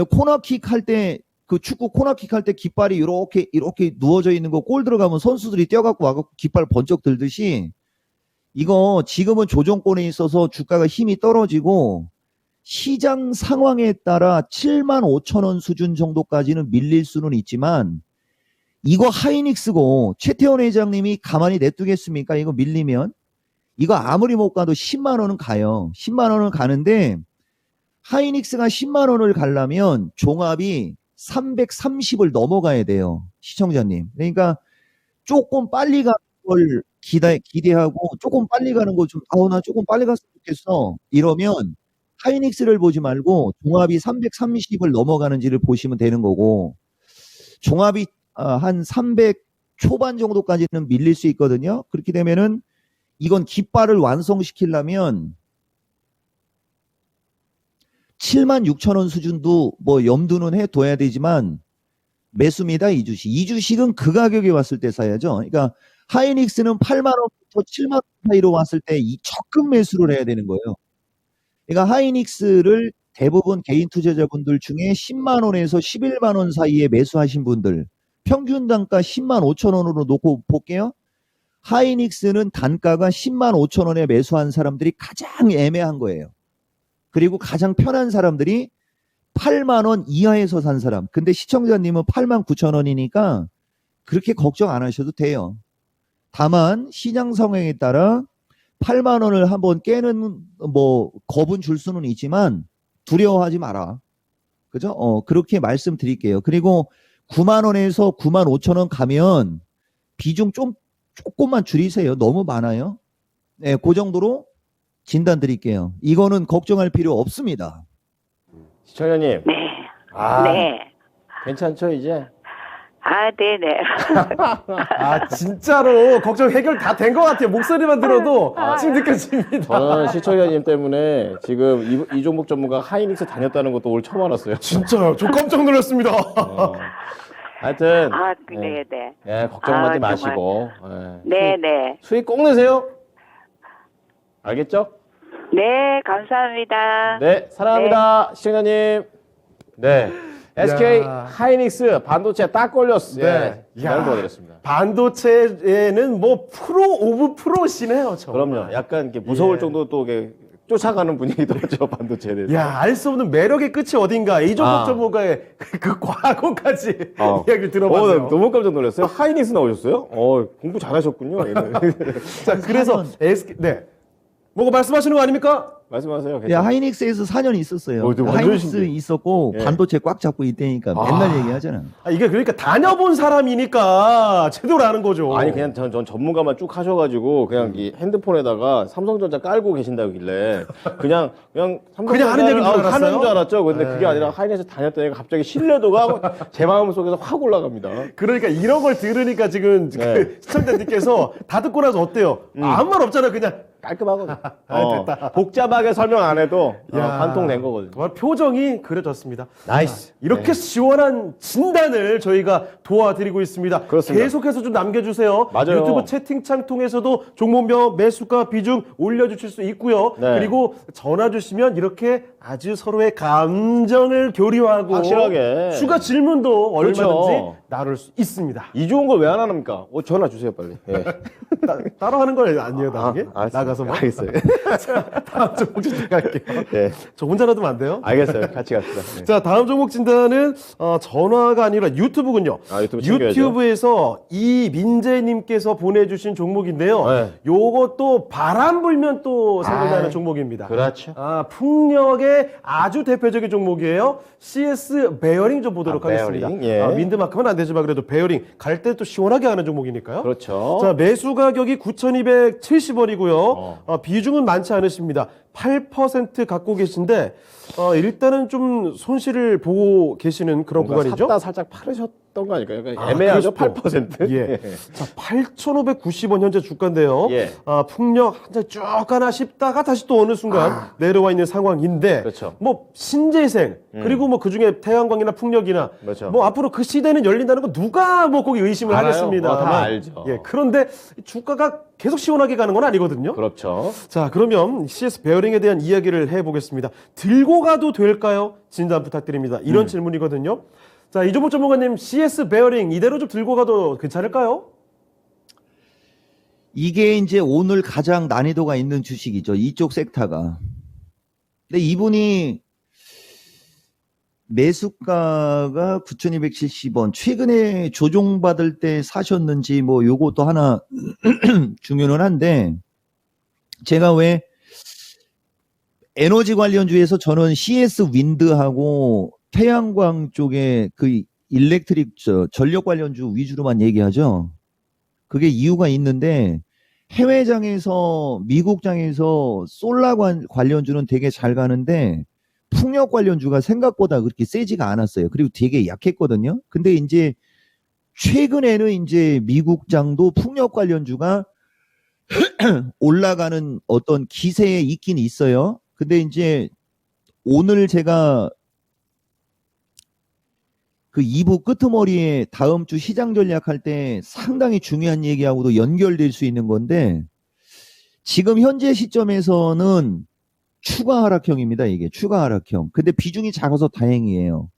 코너킥 할 때 축구 코너킥 할 때 깃발이 이렇게 누워져 있는 거, 골 들어가면 선수들이 뛰어갖고 와갖고 깃발 번쩍 들듯이, 이거 지금은 조정권에 있어서 주가가 힘이 떨어지고 시장 상황에 따라 75,000원 수준 정도까지는 밀릴 수는 있지만, 이거 하이닉스고 최태원 회장님이 가만히 냅두겠습니까? 이거 밀리면 이거 아무리 못 가도 10만 원은 가요. 10만 원은 가는데, 하이닉스가 10만 원을 가려면 종합이 330을 넘어가야 돼요. 시청자님. 그러니까 조금 빨리 가는 걸 기대하고 조금 빨리 가는 거 좀, 나 조금 빨리 갔으면 좋겠어. 이러면 하이닉스를 보지 말고 종합이 330을 넘어가는지를 보시면 되는 거고, 종합이 한 300 초반 정도까지는 밀릴 수 있거든요. 그렇게 되면은 이건 깃발을 완성시키려면 76,000원 수준도 뭐 염두는 해둬야 되지만 매수입니다. 이 주식. 이 주식은 그 가격에 왔을 때 사야죠. 그러니까 하이닉스는 8만 원부터 7만 원 사이로 왔을 때 이 적금 매수를 해야 되는 거예요. 그러니까 하이닉스를 대부분 개인 투자자분들 중에 10만 원에서 11만 원 사이에 매수하신 분들, 평균 단가 10만 5천 원으로 놓고 볼게요. 하이닉스는 단가가 10만 5천 원에 매수한 사람들이 가장 애매한 거예요. 그리고 가장 편한 사람들이 8만 원 이하에서 산 사람. 근데 시청자님은 8만 9천 원이니까 그렇게 걱정 안 하셔도 돼요. 다만 시장 상황에 따라 8만 원을 한번 깨는 뭐 겁은 줄 수는 있지만 두려워하지 마라. 그죠? 그렇게 말씀드릴게요. 그리고 9만 원에서 9만 5천 원 가면 비중 조금만 줄이세요. 너무 많아요. 네, 그 정도로 진단 드릴게요. 이거는 걱정할 필요 없습니다. 시청자님. 네. 아, 네. 괜찮죠, 이제? 아, 네네. 아, 진짜로 걱정 해결 다 된 것 같아요. 목소리만 들어도 지금 느껴집니다. 저는 시청자님 때문에 지금 이 종목 전문가 하이닉스 다녔다는 것도 오늘 처음 알았어요. 진짜요? 저 깜짝 놀랐습니다. 하여튼 아, 네네. 예, 걱정하지 아, 마시고 네네. 수익 꼭 내세요. 알겠죠? 네, 감사합니다. 네, 사랑합니다. 시청자님. 네. SK 야. 하이닉스 반도체 딱 걸렸어. 네. 네. 잘 도와드렸습니다. 반도체에는 뭐 프로 오브 프로시네요. 정말. 그럼요. 약간 이렇게 무서울 예. 정도 또 이렇게 쫓아가는 분위기도 있죠, 반도체에 대해서. 야, 알 수 없는 매력의 끝이 어딘가. 이종복 아. 전문가의 그 과거까지 이야기를 나 들어봤네요. 너무 깜짝 놀랐어요. 하이닉스 나오셨어요? 공부 잘하셨군요. 자, 그래서 SK, 네. 뭐가 말씀하시는 거 아닙니까? 말씀하세요. 야, 하이닉스에서 4년 있었어요. 완전 하이닉스 신기해. 있었고 예. 반도체 꽉 잡고 있다니까 맨날 얘기하잖아. 아, 이게 그러니까 다녀본 사람이니까 제대로 아는 거죠. 아니 그냥 전 전문가만 쭉 하셔가지고 그냥 이 핸드폰에다가 삼성전자 깔고 계신다길래 그냥 삼성전자 그냥 하는 얘기인 줄 알았어요? 하는 줄 알았죠. 근데 그게 네. 아니라 하이닉스 다녔더니 갑자기 신뢰도가 제 마음 속에서 확 올라갑니다. 그러니까 이런 걸 들으니까 지금 네. 그 시청자님께서 다 듣고 나서 어때요? 아무 말 없잖아, 그냥. 깔끔하거든. 됐다. 복잡하게 설명 안 해도 야. 관통 낸 거거든요. 정말 표정이 그려졌습니다. 나이스. 이렇게 시원한 진단을 저희가 도와드리고 있습니다. 그렇습니다. 계속해서 좀 남겨주세요. 맞아요. 유튜브 채팅창 통해서도 종목명 매수가 비중 올려주실 수 있고요. 네. 그리고 전화 주시면 이렇게 아주 서로의 감정을 교류하고 확실하게. 추가 질문도 그렇죠. 얼마든지 나눌 수 있습니다. 이 좋은 걸 왜 안 합니까? 전화 주세요 빨리. 예. 따로 하는 건 아니에요, 나중에? 알았어요. 나가서 뭐. 알겠어요. 자, 다음 종목 진단 갈게요. 네. 저 혼자 놔두면 안 돼요? 알겠어요. 같이 갑시다. 네. 자, 다음 종목 진단은 전화가 아니라 유튜브군요. 아, 유튜브 챙겨야죠. 유튜브에서 이민재님께서 보내주신 종목인데요. 네. 요것도 바람 불면 또 생각나는 종목입니다. 그렇죠. 풍력의 아주 대표적인 종목이에요. CS 베어링 좀 보도록 하겠습니다. 베어링, 예. 민드만큼은 안 되지만 그래도 베어링 갈 때 또 시원하게 하는 종목이니까요. 그렇죠. 자, 매수 가격이 9,270원이고요. 비중은 많지 않으십니다. 8% 갖고 계신데 일단은 좀 손실을 보고 계시는 그런 뭔가 구간이죠. 샀다 살짝 팔으셨던 거 아닐까요? 그러니까 애매하죠. 그럴 8%. 예. 자, 8,590원 현재 주가인데요. 예. 풍력 한 장 쭉 가나 싶다가 다시 또 어느 순간 내려와 있는 상황인데, 그렇죠. 뭐 신재생 그리고 뭐 그 중에 태양광이나 풍력이나 그렇죠. 뭐 앞으로 그 시대는 열린다는 거 누가 뭐 거기 의심을 알아요. 하겠습니다. 다 알죠. 예. 그런데 주가가 계속 시원하게 가는 건 아니거든요. 그렇죠. 자, 그러면 CS 베어링에 대한 이야기를 해보겠습니다. 들고 가도 될까요? 진단 부탁드립니다. 이런 질문이거든요. 자, 이종복 전문가님, CS 베어링 이대로 좀 들고 가도 괜찮을까요? 이게 이제 오늘 가장 난이도가 있는 주식이죠. 이쪽 섹터가. 근데 이분이 매수가가 9,270원. 최근에 조종받을 때 사셨는지 뭐 요것도 하나 중요는 한데, 제가 왜 에너지 관련주에서 저는 CS 윈드하고 태양광 쪽에 그 일렉트릭 전력 관련주 위주로만 얘기하죠. 그게 이유가 있는데, 해외장에서 미국장에서 솔라 관련주는 되게 잘 가는데 풍력 관련주가 생각보다 그렇게 세지가 않았어요. 그리고 되게 약했거든요. 근데 이제 최근에는 이제 미국장도 풍력 관련주가 올라가는 어떤 기세에 있긴 있어요. 근데 이제 오늘 제가 그 2부 끄트머리에 다음 주 시장 전략할 때 상당히 중요한 얘기하고도 연결될 수 있는 건데, 지금 현재 시점에서는 추가 하락형입니다. 이게 추가 하락형. 근데 비중이 작아서 다행이에요.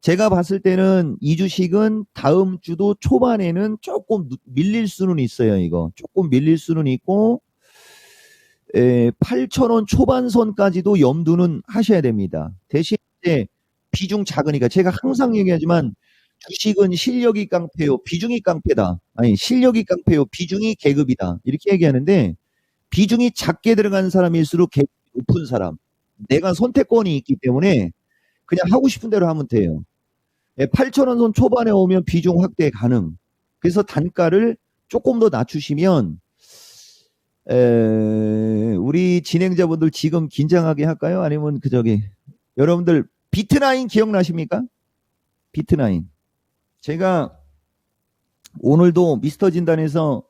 제가 봤을 때는 이 주식은 다음 주도 초반에는 조금 밀릴 수는 있어요. 이거 조금 밀릴 수는 있고 8,000원 초반선까지도 염두는 하셔야 됩니다. 대신 이제 비중 작으니까 제가 항상 얘기하지만 주식은 실력이 깡패요, 비중이 깡패다. 아니, 실력이 깡패요, 비중이 계급이다. 이렇게 얘기하는데, 비중이 작게 들어간 사람일수록 계급이 높은 사람. 내가 선택권이 있기 때문에 그냥 하고 싶은 대로 하면 돼요. 8,000원 선 초반에 오면 비중 확대 가능. 그래서 단가를 조금 더 낮추시면 우리 진행자분들 지금 긴장하게 할까요? 아니면 여러분들 비트나인 기억나십니까? 비트나인. 제가 오늘도 미스터 진단에서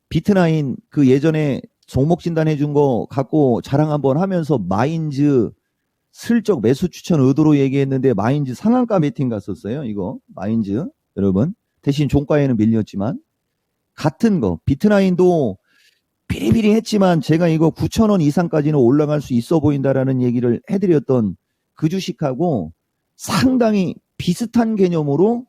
비트나인 그 예전에 종목 진단 해준 거 갖고 자랑 한번 하면서 마인즈 슬쩍 매수 추천 의도로 얘기했는데 마인즈 상한가 매팅 갔었어요. 이거 마인즈 여러분 대신 종가에는 밀렸지만 같은 거 비트나인도 비리비리했지만 제가 이거 9,000원 이상까지는 올라갈 수 있어 보인다라는 얘기를 해드렸던 그 주식하고 상당히 비슷한 개념으로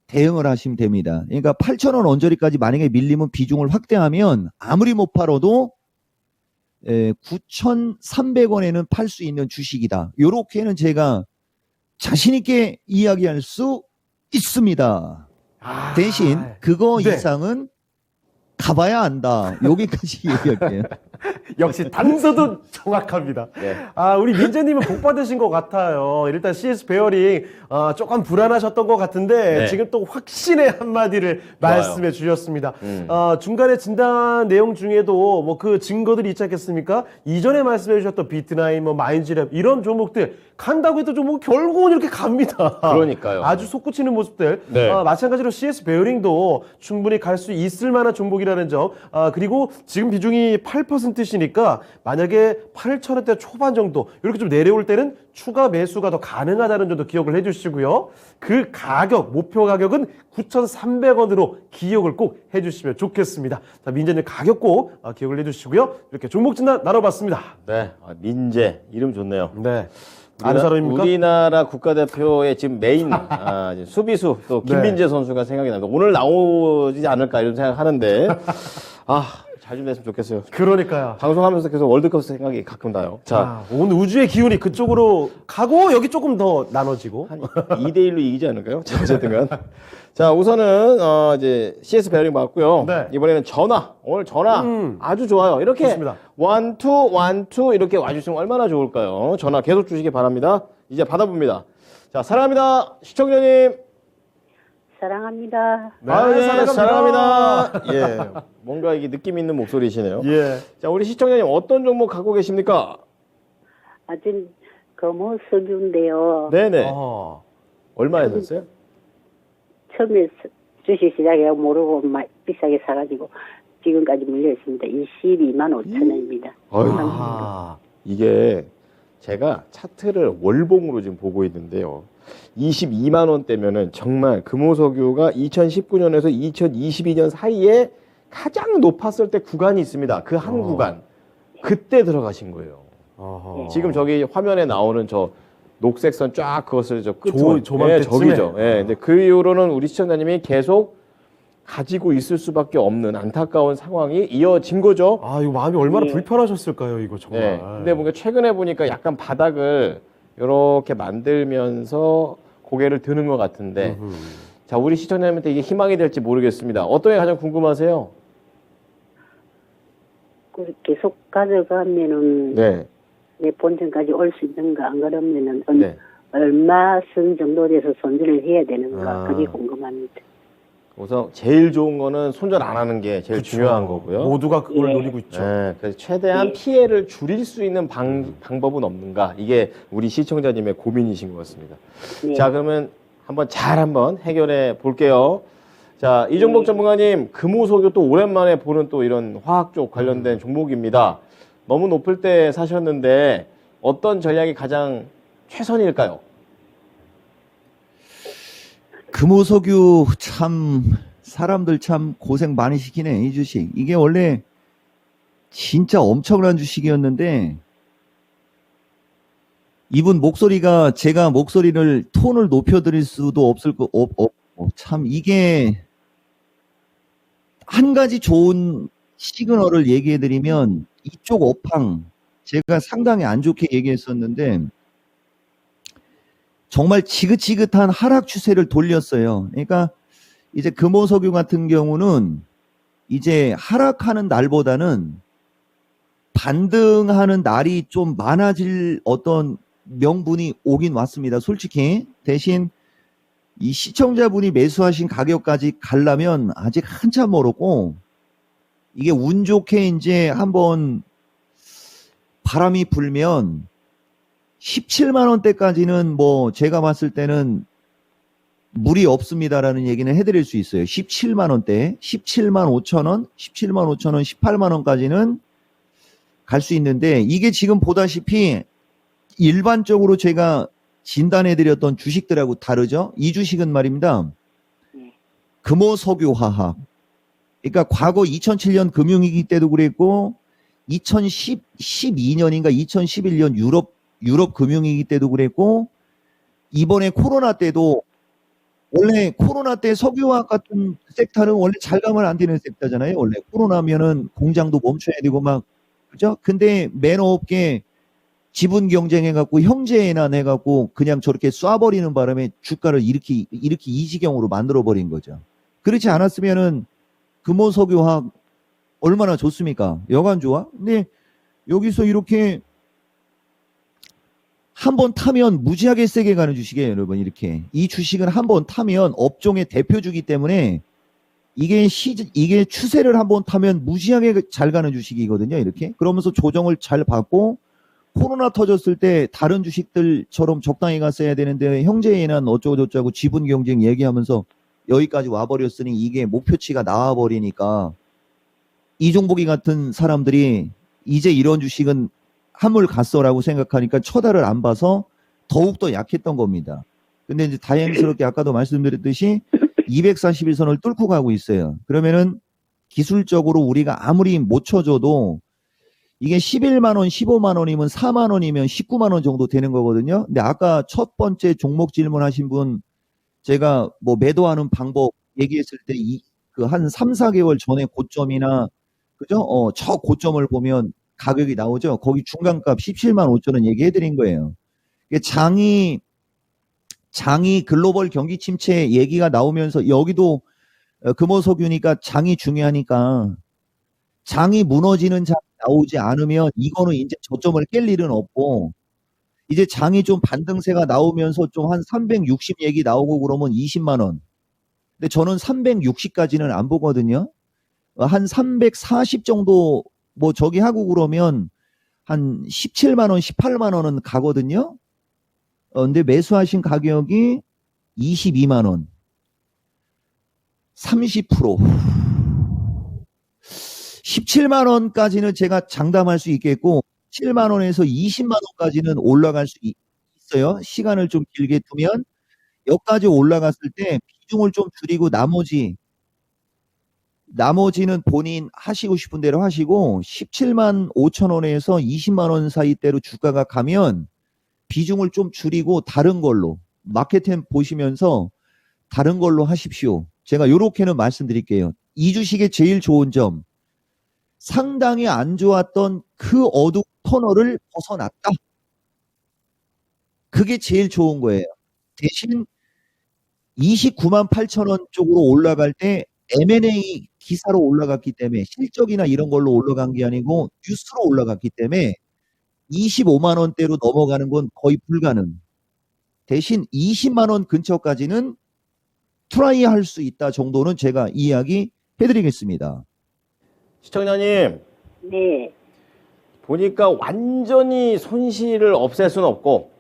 대응을 하시면 됩니다. 그러니까 8,000원 언저리까지 만약에 밀리면 비중을 확대하면 아무리 못 팔아도 9,300원에는 팔 수 있는 주식이다. 요렇게는 제가 자신 있게 이야기할 수 있습니다. 대신 그거 네. 이상은 가봐야 안다. 여기까지 얘기할게요. 역시 단서도 정확합니다. 네. 우리 민재님은 복 받으신 것 같아요. 일단 CS 베어링 조금 불안하셨던 것 같은데 네. 지금 또 확신의 한마디를 말씀해 주셨습니다. 음. 중간에 진단 내용 중에도 뭐 그 증거들이 있지 않겠습니까? 이전에 말씀해 주셨던 비트나인, 뭐 마인즈랩 이런 종목들 간다고 해도 좀 결국은 이렇게 갑니다. 그러니까요. 아주 솟구치는 모습들. 네. 마찬가지로 CS 베어링도 충분히 갈 수 있을 만한 종목이라는 점. 그리고 지금 비중이 8%시니까 만약에 8,000원대 초반 정도 이렇게 좀 내려올 때는 추가 매수가 더 가능하다는 점도 기억을 해주시고요. 그 가격, 목표 가격은 9,300원으로 기억을 꼭 해주시면 좋겠습니다. 자, 민재님 가격 꼭 기억을 해주시고요. 이렇게 종목 진단 나눠봤습니다. 네. 민재 이름 좋네요. 네. 아는 사람입니까? 우리나라 국가대표의 지금 메인 이제 수비수 또 김민재 선수가 생각이 납니다. 오늘 나오지 않을까 이런 생각하는데 잘 좀 됐으면 좋겠어요. 그러니까요. 방송하면서 계속 월드컵 생각이 가끔 나요. 자, 오늘 우주의 기운이 그쪽으로 가고 여기 조금 더 나눠지고. 한 2대1로 이기지 않을까요? 자, 어쨌든 간. 자, 우선은 이제 CS 베어링 봤고요. 네. 이번에는 오늘 전화 아주 좋아요. 이렇게 좋습니다. 1, 2, 1, 2 이렇게 와주시면 얼마나 좋을까요? 전화 계속 주시기 바랍니다. 이제 받아봅니다. 자, 사랑합니다. 시청자님. 사랑합니다. 네, 예, 사랑합니다. 사랑합니다. 예. 뭔가 이게 느낌 있는 목소리시네요. 예. 자, 우리 시청자님 어떤 종목 갖고 계십니까? 아주 금호석유인데요. 네네. 어. 얼마에 샀어요? 처음에 주식 시작에 모르고 비싸게 사가지고 지금까지 물려 있습니다. 22만 5천 원입니다. 아. 이게 제가 차트를 월봉으로 지금 보고 있는데요. 22만 원대면은 정말 금호석유가 2019년에서 2022년 사이에 가장 높았을 때 구간이 있습니다. 그 한 구간. 그때 들어가신 거예요. 어허. 지금 저기 화면에 나오는 저 녹색 선 쫙 그것을 저 끝으로 조만때쯤에? 저기죠. 예. 근데 그 이후로는 우리 시청자님이 계속 가지고 있을 수밖에 없는 안타까운 상황이 이어진 거죠. 이거 마음이 얼마나 예. 불편하셨을까요, 이거 정말. 네. 근데 뭔가 최근에 보니까 약간 바닥을 이렇게 만들면서 고개를 드는 것 같은데, 자, 우리 시청자님한테 이게 희망이 될지 모르겠습니다. 어떤 게 가장 궁금하세요? 계속 가져가면은 네. 내 본전까지 올 수 있는가 안 그러면은 네. 얼마 선 정도 돼서 손질을 해야 되는가 아. 그게 궁금합니다. 우선 제일 좋은 거는 손절 안 하는 게 제일 중요한 거고요. 모두가 그걸 예. 노리고 있죠. 네, 그래서 최대한 피해를 줄일 수 있는 방법은 없는가? 이게 우리 시청자님의 고민이신 것 같습니다. 네. 자, 그러면 한번 해결해 볼게요. 자, 이종복 전문가님, 금호석유 또 오랜만에 보는 또 이런 화학 쪽 관련된 종목입니다. 너무 높을 때 사셨는데 어떤 전략이 가장 최선일까요? 금호석유 참 사람들 참 고생 많이 시키네 이 주식. 이게 원래 진짜 엄청난 주식이었는데 이분 목소리가 제가 목소리를 톤을 높여드릴 수도 없을 거 참 이게 한 가지 좋은 시그널을 얘기해드리면 이쪽 업황 제가 상당히 안 좋게 얘기했었는데 정말 지긋지긋한 하락 추세를 돌렸어요. 그러니까 이제 금호석유 같은 경우는 이제 하락하는 날보다는 반등하는 날이 좀 많아질 어떤 명분이 오긴 왔습니다. 솔직히 대신 이 시청자분이 매수하신 가격까지 가려면 아직 한참 멀었고 이게 운 좋게 이제 한번 바람이 불면 17만 원대까지는 뭐 제가 봤을 때는 무리 없습니다라는 얘기는 해드릴 수 있어요. 17만 원대, 17만 5천 원, 17만 5천 원, 18만 원까지는 갈 수 있는데 이게 지금 보다시피 일반적으로 제가 진단해드렸던 주식들하고 다르죠. 이 주식은 말입니다. 금호석유화학. 그러니까 과거 2007년 금융위기 때도 그랬고 2012년인가 2011년 유럽 금융위기 때도 그랬고 이번에 코로나 때도 원래 코로나 때 석유화학 같은 섹터는 원래 잘 가면 안 되는 섹터잖아요. 원래 코로나면은 공장도 멈춰야 되고 막 그죠? 근데 매너없게 지분 경쟁해갖고 형제애난 해갖고 그냥 저렇게 쏴버리는 바람에 주가를 이렇게 이 지경으로 만들어버린 거죠. 그렇지 않았으면은 금호석유화학 얼마나 좋습니까? 여간 좋아? 근데 여기서 이렇게 한번 타면 무지하게 세게 가는 주식이에요, 여러분. 이렇게 이 주식은 한번 타면 업종의 대표주기 때문에 이게 추세를 한번 타면 무지하게 잘 가는 주식이거든요. 이렇게 그러면서 조정을 잘 받고 코로나 터졌을 때 다른 주식들처럼 적당히 갔어야 되는데 형제애난 어쩌고저쩌고 지분 경쟁 얘기하면서 여기까지 와버렸으니 이게 목표치가 나와버리니까 이종복이 같은 사람들이 이제 이런 주식은 한물 갔어라고 생각하니까 쳐다를 안 봐서 더욱더 약했던 겁니다. 근데 이제 다행스럽게 아까도 말씀드렸듯이 241선을 뚫고 가고 있어요. 그러면은 기술적으로 우리가 아무리 못 쳐줘도 이게 11만 원, 15만 원이면 4만 원이면 19만 원 정도 되는 거거든요. 근데 아까 첫 번째 종목 질문하신 분 제가 뭐 매도하는 방법 얘기했을 때 그 한 3, 4개월 전에 고점이나 그죠? 저 고점을 보면 가격이 나오죠. 거기 중간값 17만 5천 원 얘기해 드린 거예요. 이게 장이 글로벌 경기 침체 얘기가 나오면서 여기도 금호석유니까 장이 중요하니까 장이 무너지는 장이 나오지 않으면 이거는 이제 저점을 깰 일은 없고 이제 장이 좀 반등세가 나오면서 좀 한 360 얘기 나오고 그러면 20만 원. 근데 저는 360까지는 안 보거든요. 한 340 정도 뭐 저기 하고 그러면 한 17만 원, 18만 원은 가거든요. 근데 매수하신 가격이 22만 원. 30%. 17만 원까지는 제가 장담할 수 있겠고 7만 원에서 20만 원까지는 올라갈 수 있어요. 시간을 좀 길게 두면 여기까지 올라갔을 때 비중을 좀 줄이고 나머지는 본인 하시고 싶은 대로 하시고 17만 5천 원에서 20만 원 사이대로 주가가 가면 비중을 좀 줄이고 다른 걸로 마켓템 보시면서 다른 걸로 하십시오. 제가 요렇게는 말씀드릴게요. 이 주식의 제일 좋은 점 상당히 안 좋았던 그 어두운 터널을 벗어났다. 그게 제일 좋은 거예요. 대신 29만 8천 원 쪽으로 올라갈 때 M&A 기사로 올라갔기 때문에 실적이나 이런 걸로 올라간 게 아니고 뉴스로 올라갔기 때문에 25만 원대로 넘어가는 건 거의 불가능. 대신 20만 원 근처까지는 트라이 할 수 있다 정도는 제가 이야기 해드리겠습니다. 시청자님, 네. 보니까 완전히 손실을 없앨 수는 없고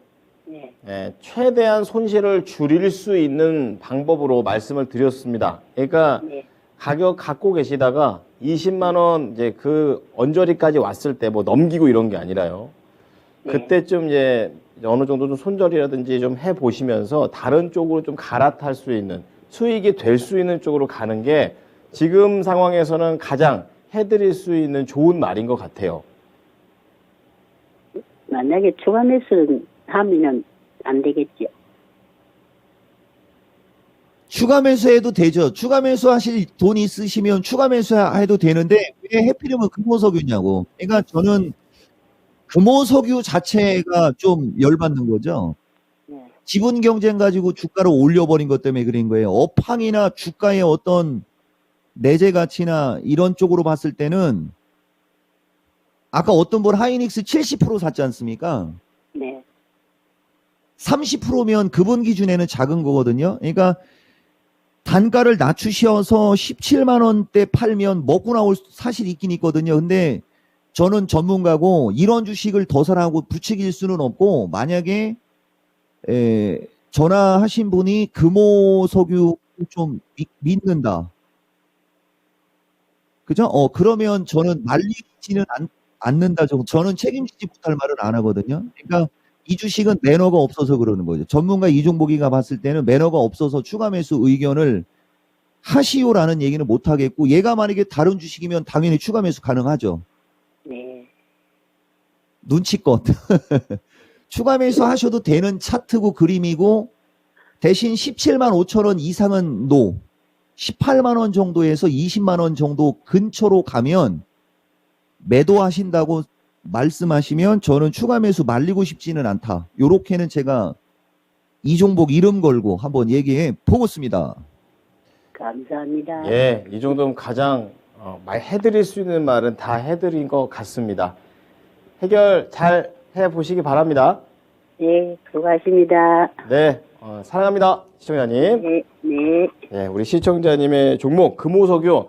네. 최대한 손실을 줄일 수 있는 방법으로 말씀을 드렸습니다. 그러니까 네. 가격 갖고 계시다가 20만 원 이제 그 언저리까지 왔을 때 뭐 넘기고 이런 게 아니라요. 네. 그때쯤 이제 어느 정도 좀 손절이라든지 좀 해 보시면서 다른 쪽으로 좀 갈아탈 수 있는 수익이 될 수 있는 쪽으로 가는 게 지금 상황에서는 가장 해드릴 수 있는 좋은 말인 것 같아요. 만약에 추가 매수를 하면은 안 되겠죠. 추가 매수해도 되죠. 추가 매수하실 돈 있으시면 추가 매수해도 되는데 왜 해필이면 금호석유냐고. 그러니까 저는 금호석유 자체가 좀 열받는 거죠. 네. 지분 경쟁 가지고 주가를 올려버린 것 때문에 그런 거예요. 업황이나 주가의 어떤 내재 가치나 이런 쪽으로 봤을 때는 아까 어떤 분 하이닉스 70% 샀지 않습니까? 네. 30%면 그분 기준에는 작은 거거든요. 그러니까 단가를 낮추셔서 17만 원대 팔면 먹고 나올 사실이 있긴 있거든요. 근데 저는 전문가고 이런 주식을 더 사라고 부추길 수는 없고, 만약에 전화하신 분이 금호석유 좀 믿는다. 그죠? 그러면 저는 말리지는 않는다 정도. 저는 책임지지 못할 말은 안 하거든요. 그러니까 이 주식은 매너가 없어서 그러는 거죠. 전문가 이종복이가 봤을 때는 매너가 없어서 추가 매수 의견을 하시오라는 얘기는 못 하겠고, 얘가 만약에 다른 주식이면 당연히 추가 매수 가능하죠. 네. 눈치껏. 추가 매수 하셔도 되는 차트고 그림이고, 대신 17만 5천 원 이상은 노. 18만 원 정도에서 20만 원 정도 근처로 가면 매도하신다고 말씀하시면 저는 추가 매수 말리고 싶지는 않다. 요렇게는 제가 이종복 이름 걸고 한번 얘기해 보겠습니다. 감사합니다. 예, 이 정도면 가장 말 해드릴 수 있는 말은 다 해드린 것 같습니다. 해결 잘 해보시기 바랍니다. 네, 수고하십니다. 네, 사랑합니다, 시청자님. 네, 네. 네, 우리 시청자님의 종목 금호석유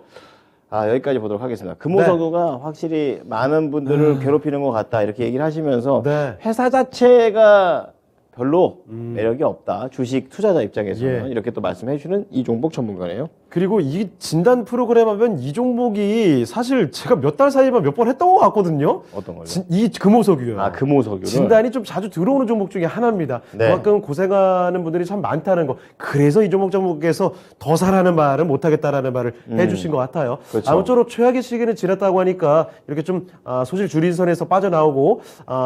여기까지 보도록 하겠습니다. 금호석유가 확실히 많은 분들을 괴롭히는 것 같다 이렇게 얘기를 하시면서 네. 회사 자체가 별로 매력이 없다. 주식 투자자 입장에서는 예. 이렇게 또 말씀해 주는 이종복 전문가네요. 그리고 이 진단 프로그램 하면 이 종목이 사실 제가 몇 달 사이에만 몇 번 했던 것 같거든요. 어떤 걸요? 이 금호석유요. 금호석유를. 진단이 좀 자주 들어오는 종목 중에 하나입니다. 네. 그만큼 고생하는 분들이 참 많다는 거. 그래서 이 종목에서 더 사라는 말은 못하겠다라는 말을 해주신 것 같아요. 그렇죠. 아무쪼록 최악의 시기는 지났다고 하니까 이렇게 좀 소실 줄임선에서 빠져나오고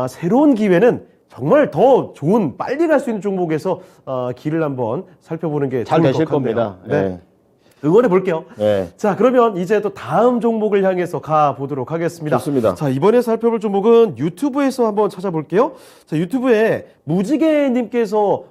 새로운 기회는 정말 더 좋은 빨리 갈 수 있는 종목에서 길을 한번 살펴보는 게 잘 좋을 되실 것 같네요. 겁니다. 네. 응원해 볼게요. 네. 자, 그러면 이제 또 다음 종목을 향해서 가 보도록 하겠습니다. 좋습니다. 자, 이번에 살펴볼 종목은 유튜브에서 한번 찾아볼게요. 자, 유튜브에 무지개님께서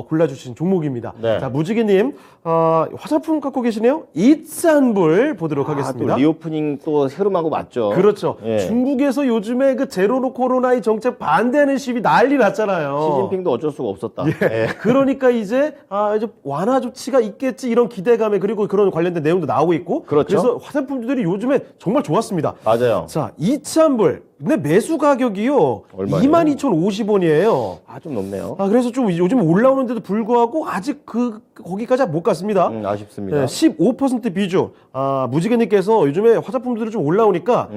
골라주신 종목입니다. 네. 자, 무지개님 화장품 갖고 계시네요. 이츠한불 보도록 하겠습니다. 또 리오프닝 또 새로하고 맞죠. 그렇죠. 예. 중국에서 요즘에 그 제로 코로나의 정책 반대하는 시위 난리 났잖아요. 시진핑도 어쩔 수가 없었다. 예. 그러니까 이제 이제 완화 조치가 있겠지 이런 기대감에, 그리고 그런 관련된 내용도 나오고 있고. 그렇죠. 그래서 화장품들이 요즘에 정말 좋았습니다. 맞아요. 자, 이츠한불. 근데 매수 가격이요. 얼마예요? 22,050원이에요. 좀 높네요. 그래서 좀 요즘 올라오는데도 불구하고 아직 거기까지 못 갔습니다. 아쉽습니다. 네, 15% 비중. 무지개님께서 요즘에 화장품들이 좀 올라오니까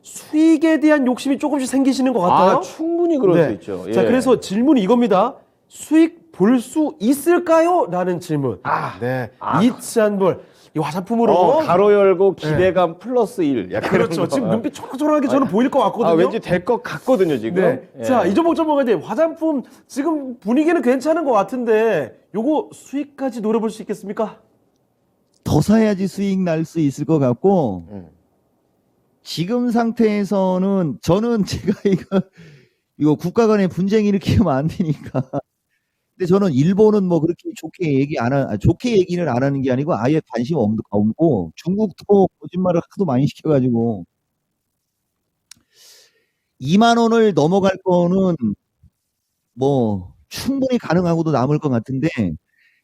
수익에 대한 욕심이 조금씩 생기시는 것 같아요. 충분히 그럴 네. 수 있죠. 예. 자, 그래서 질문이 이겁니다. 수익 볼 수 있을까요? 라는 질문. 네. 이츠한불. 이 화장품으로. 가로 열고 기대감 플러스 1. 약간 그렇죠. 그런 거. 지금 눈빛 초롱초롱하게 저는 보일 것 같거든요. 왠지 될 것 같거든요, 지금. 네. 예. 자, 이종복 전문가님, 화장품 지금 분위기는 괜찮은 것 같은데 요거 수익까지 노려볼 수 있겠습니까? 더 사야지 수익 날 수 있을 것 같고, 지금 상태에서는 저는 제가 이거 국가 간의 분쟁 일으키면 안 되니까. 근데 저는 일본은 뭐 그렇게 좋게 얘기는 안 하는 게 아니고 아예 관심 없고, 중국도 거짓말을 하도 많이 시켜가지고 2만 원을 넘어갈 거는 뭐 충분히 가능하고도 남을 것 같은데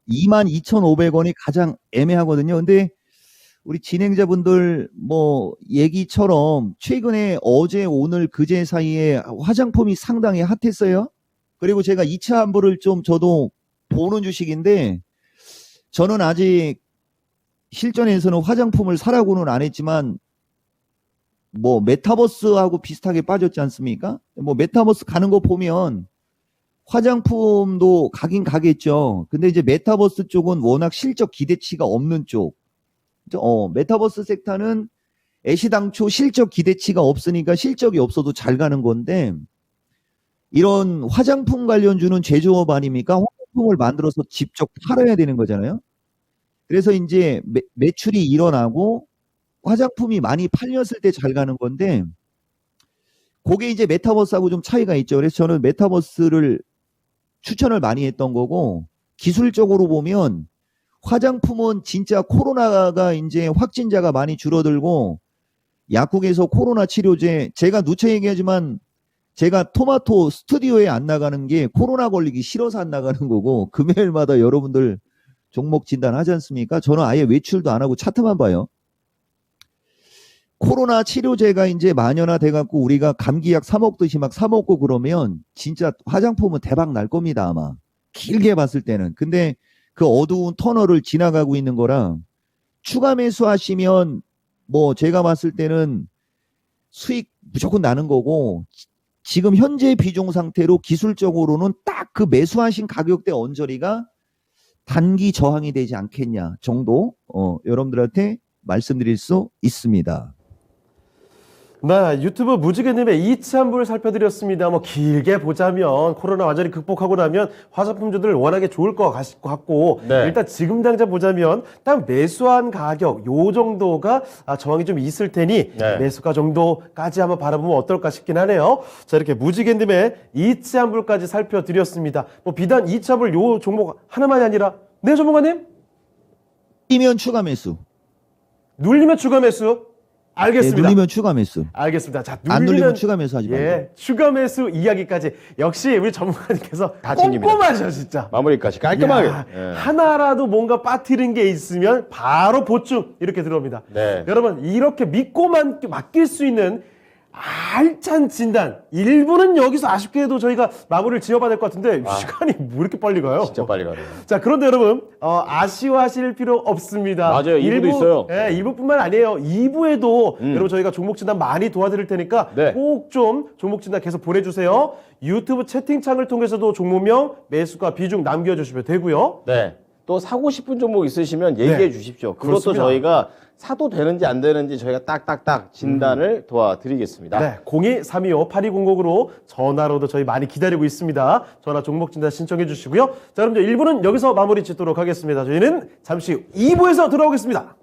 22,500원이 가장 애매하거든요. 근데 우리 진행자분들 뭐 얘기처럼 최근에 어제 오늘 그제 사이에 화장품이 상당히 핫했어요. 그리고 제가 2차 한보를 좀 저도 보는 주식인데, 저는 아직 실전에서는 화장품을 사라고는 안 했지만 뭐 메타버스하고 비슷하게 빠졌지 않습니까? 뭐 메타버스 가는 거 보면 화장품도 가긴 가겠죠. 근데 이제 메타버스 쪽은 워낙 실적 기대치가 없는 쪽. 메타버스 섹터는 애시당초 실적 기대치가 없으니까 실적이 없어도 잘 가는 건데, 이런 화장품 관련주는 제조업 아닙니까? 화장품을 만들어서 직접 팔아야 되는 거잖아요. 그래서 이제 매출이 일어나고 화장품이 많이 팔렸을 때 잘 가는 건데, 그게 이제 메타버스하고 좀 차이가 있죠. 그래서 저는 메타버스를 추천을 많이 했던 거고, 기술적으로 보면 화장품은 진짜 코로나가 이제 확진자가 많이 줄어들고 약국에서 코로나 치료제, 제가 누차 얘기하지만 제가 토마토 스튜디오에 안 나가는 게 코로나 걸리기 싫어서 안 나가는 거고, 금요일마다 여러분들 종목 진단하지 않습니까? 저는 아예 외출도 안 하고 차트만 봐요. 코로나 치료제가 이제 만연화돼 갖고 우리가 감기약 사 먹듯이 막 사 먹고 그러면 진짜 화장품은 대박 날 겁니다, 아마. 길게 봤을 때는. 근데 그 어두운 터널을 지나가고 있는 거랑 추가 매수하시면 뭐 제가 봤을 때는 수익 무조건 나는 거고 지금 현재 비중 상태로 기술적으로는 딱 그 매수하신 가격대 언저리가 단기 저항이 되지 않겠냐 정도 여러분들한테 말씀드릴 수 있습니다. 네, 유튜브 무지개님의 이치한불 살펴드렸습니다. 뭐 길게 보자면 코로나 완전히 극복하고 나면 화장품주들 워낙에 좋을 것 같고 네. 일단 지금 당장 보자면 딱 매수한 가격 요 정도가 저항이 좀 있을 테니 네. 매수가 정도까지 한번 바라보면 어떨까 싶긴 하네요. 자, 이렇게 무지개님의 이치한불까지 살펴드렸습니다. 뭐 비단 이치한불 요 종목 하나만이 아니라 네, 전문가님? 눌리면 추가 매수. 눌리면 추가 매수. 네, 알겠습니다. 눌리면 추가 매수. 알겠습니다. 자, 안 눌리면 추가 매수하지 말고. 예, 추가 매수 이야기까지 역시 우리 전문가님께서 다 챙깁니다. 꼼꼼하셔 진짜. 마무리까지 깔끔하게. 야, 예. 하나라도 뭔가 빠뜨린 게 있으면 바로 보충 이렇게 들어옵니다. 네. 여러분 이렇게 믿고만 맡길 수 있는 알찬 진단 일부는 여기서 아쉽게도 저희가 마무리를 지어봐야 될 것 같은데 시간이 왜 이렇게 빨리 가요? 진짜 빨리 가네요. 자, 그런데 여러분 아쉬워하실 필요 없습니다. 맞아요. 2부도 있어요. 예, 2부뿐만 아니에요. 2부에도 여러분 저희가 종목 진단 많이 도와드릴 테니까 네. 꼭 좀 종목 진단 계속 보내주세요. 유튜브 채팅창을 통해서도 종목명, 매수가, 비중 남겨주시면 되고요. 네. 또 사고 싶은 종목 있으시면 얘기해 네. 주십시오. 그것도 그렇습니다. 저희가 사도 되는지 안 되는지 저희가 딱딱딱 진단을 도와드리겠습니다. 네, 02-325-8200으로 전화로도 저희 많이 기다리고 있습니다. 전화 종목 진단 신청해 주시고요. 자, 그럼 이제 1부는 여기서 마무리 짓도록 하겠습니다. 저희는 잠시 후 2부에서 돌아오겠습니다.